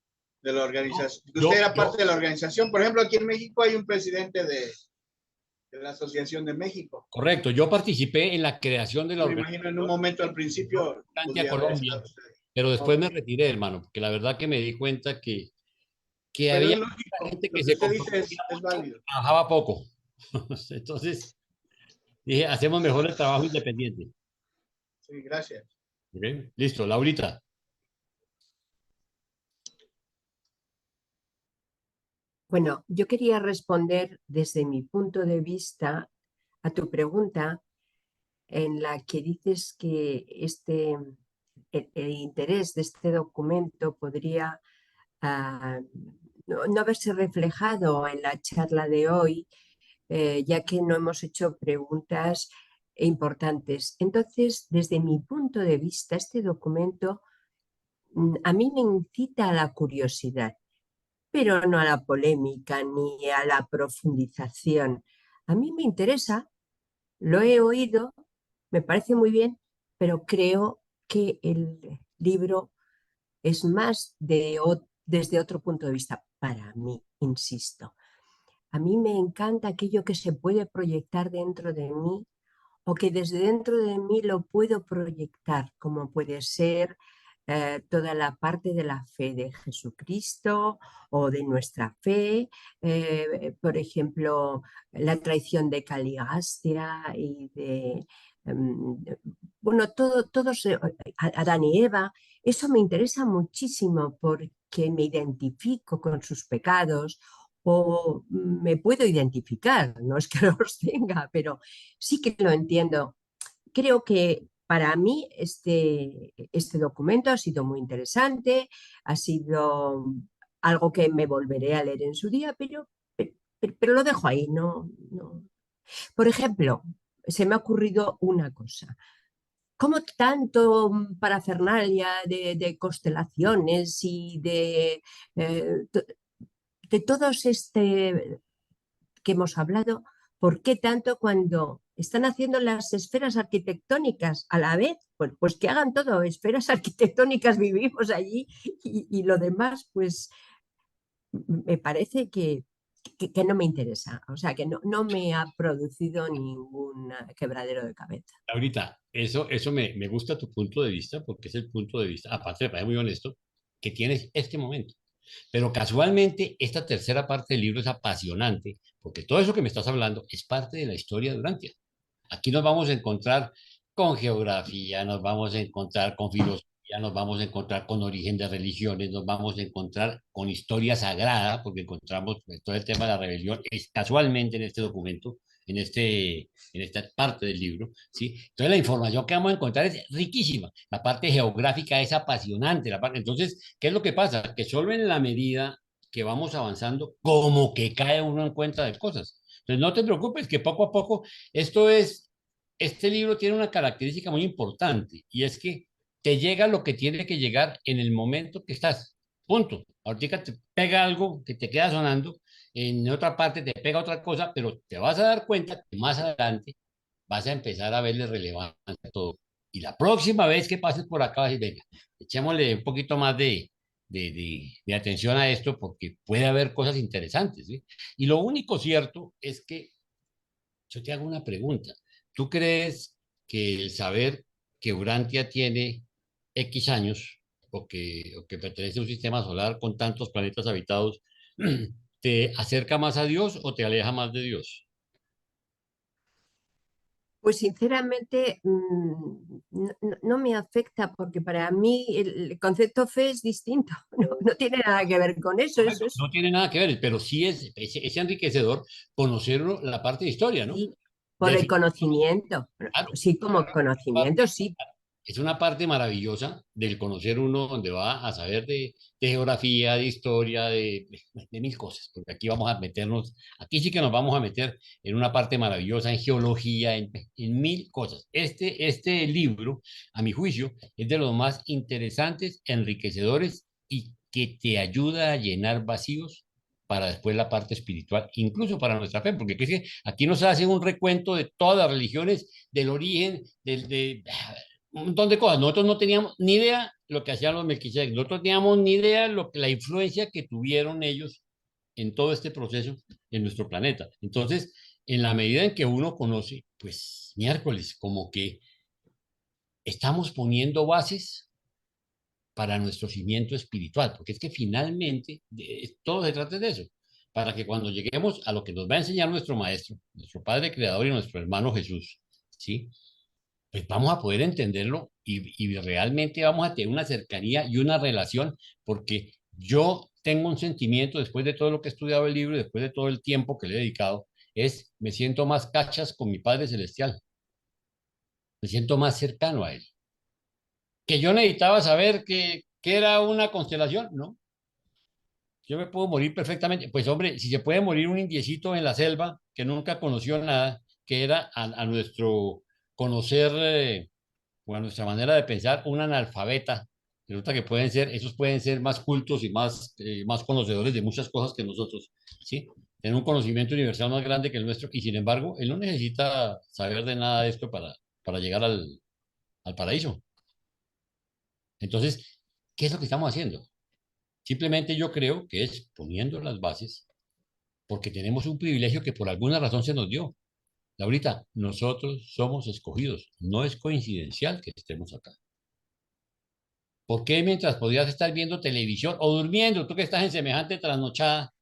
organización. Usted era parte de la organización. Por ejemplo, aquí en México hay un presidente de la Asociación de México. Correcto, yo participé en la creación de la organización. Me imagino en un momento al principio. Colombia, pero después me retiré, hermano, porque la verdad que me di cuenta que había gente que se es válido. Trabajaba poco. Entonces, dije, hacemos mejor el trabajo independiente. Sí, gracias. Okay. Listo, Laurita. Bueno, yo quería responder desde mi punto de vista a tu pregunta en la que dices que el interés de este documento podría no haberse reflejado en la charla de hoy, ya que no hemos hecho preguntas importantes. Entonces, desde mi punto de vista, este documento a mí me incita a la curiosidad, pero no a la polémica ni a la profundización. A mí me interesa, lo he oído, me parece muy bien, pero creo que el libro es más desde otro punto de vista para mí, insisto. A mí me encanta aquello que se puede proyectar dentro de mí o que desde dentro de mí lo puedo proyectar, como puede ser toda la parte de la fe de Jesucristo o de nuestra fe, por ejemplo, la traición de Caligastia y bueno, todos, Adán y Eva. Eso me interesa muchísimo porque me identifico con sus pecados o me puedo identificar, no es que los tenga, pero sí que lo entiendo. Creo que para mí este documento ha sido muy interesante, ha sido algo que me volveré a leer en su día, pero lo dejo ahí. No. Por ejemplo, se me ha ocurrido una cosa. ¿Cómo tanto parafernalia de constelaciones y de todos que hemos hablado, ¿por qué tanto cuando están haciendo las esferas arquitectónicas a la vez? Pues que hagan todo, esferas arquitectónicas, vivimos allí y lo demás, pues me parece que no me interesa, o sea, que no me ha producido ningún quebradero de cabeza. Ahorita, eso me gusta tu punto de vista, porque es el punto de vista, aparte me parece muy honesto, que tienes este momento. Pero casualmente, esta tercera parte del libro es apasionante, porque todo eso que me estás hablando es parte de la historia de Urantia. Aquí nos vamos a encontrar con geografía, nos vamos a encontrar con filosofía, nos vamos a encontrar con origen de religiones, nos vamos a encontrar con historia sagrada, porque encontramos todo el tema de la rebelión, es casualmente en este documento, en esta parte del libro, ¿sí? Entonces la información que vamos a encontrar es riquísima, la parte geográfica es apasionante, entonces, ¿qué es lo que pasa? Que solo en la medida que vamos avanzando, como que cae uno en cuenta de cosas. Entonces no te preocupes, que poco a poco este libro tiene una característica muy importante y es que te llega lo que tiene que llegar en el momento que estás. Punto. Ahorita te pega algo que te queda sonando, en otra parte te pega otra cosa, pero te vas a dar cuenta que más adelante vas a empezar a verle relevancia a todo. Y la próxima vez que pases por acá, vas a decir, venga, echémosle un poquito más de atención a esto porque puede haber cosas interesantes, ¿sí? Y lo único cierto es que yo te hago una pregunta. ¿Tú crees que el saber que Urantia tiene X años o que pertenece a un sistema solar con tantos planetas habitados te acerca más a Dios o te aleja más de Dios? Pues sinceramente no me afecta porque para mí el concepto fe es distinto, no tiene nada que ver con eso. Correcto, no tiene nada que ver, pero sí es enriquecedor conocer la parte de historia, ¿no? Sí, por el conocimiento, Claro, sí, como conocimiento, sí. es una parte maravillosa del conocer uno donde va a saber de geografía, de historia, de mil cosas, porque aquí vamos a meternos, aquí sí que nos vamos a meter en una parte maravillosa, en geología, en mil cosas. Este libro, a mi juicio, es de los más interesantes, enriquecedores y que te ayuda a llenar vacíos para después la parte espiritual, incluso para nuestra fe, porque es que aquí nos hace un recuento de todas las religiones, del origen, un montón de cosas. Nosotros no teníamos ni idea lo que hacían los Melquisedec, nosotros teníamos ni idea la influencia que tuvieron ellos en todo este proceso en nuestro planeta. Entonces, en la medida en que uno conoce, pues miércoles, como que estamos poniendo bases para nuestro cimiento espiritual, porque es que finalmente todo se trata de eso, para que cuando lleguemos a lo que nos va a enseñar nuestro Maestro, nuestro Padre Creador y nuestro hermano Jesús, ¿sí? Pues vamos a poder entenderlo y realmente vamos a tener una cercanía y una relación, porque yo tengo un sentimiento, después de todo lo que he estudiado el libro, después de todo el tiempo que le he dedicado, me siento más cachas con mi Padre Celestial, me siento más cercano a Él. Que yo necesitaba saber que era una constelación, ¿no? Yo me puedo morir perfectamente. Pues hombre, si se puede morir un indiecito en la selva que nunca conoció nada, que era a nuestro conocer o a nuestra manera de pensar, un analfabeta. Resulta que esos pueden ser más cultos y más conocedores de muchas cosas que nosotros, ¿sí? Tener un conocimiento universal más grande que el nuestro y sin embargo, él no necesita saber de nada de esto para llegar al paraíso. Entonces, ¿qué es lo que estamos haciendo? Simplemente yo creo que es poniendo las bases porque tenemos un privilegio que por alguna razón se nos dio. Laurita, nosotros somos escogidos, no es coincidencial que estemos acá. ¿Por qué mientras podías estar viendo televisión o durmiendo, tú que estás en semejante trasnochada,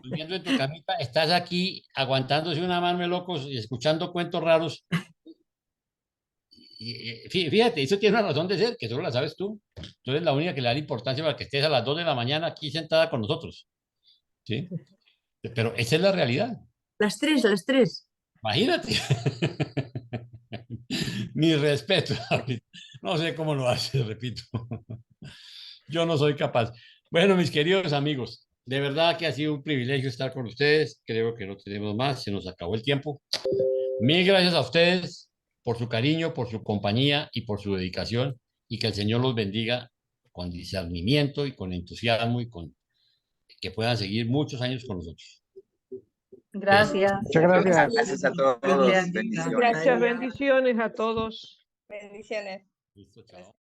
durmiendo en tu camita, estás aquí aguantándose una mano de locos y escuchando cuentos raros? Fíjate, eso tiene una razón de ser, que solo la sabes tú. Tú eres la única que le da importancia para que estés a las 2 de la mañana aquí sentada con nosotros. ¿Sí? Pero esa es la realidad. Las 3. Imagínate. Mi respeto. No sé cómo lo haces, repito. Yo no soy capaz. Bueno, mis queridos amigos, de verdad que ha sido un privilegio estar con ustedes. Creo que no tenemos más, se nos acabó el tiempo. Mil gracias a ustedes por su cariño, por su compañía y por su dedicación, y que el Señor los bendiga con discernimiento y con entusiasmo y con que puedan seguir muchos años con nosotros. Gracias. Muchas gracias. Gracias a todos. Gracias. Bendiciones. Gracias, bendiciones a todos. Bendiciones. Listo, chao.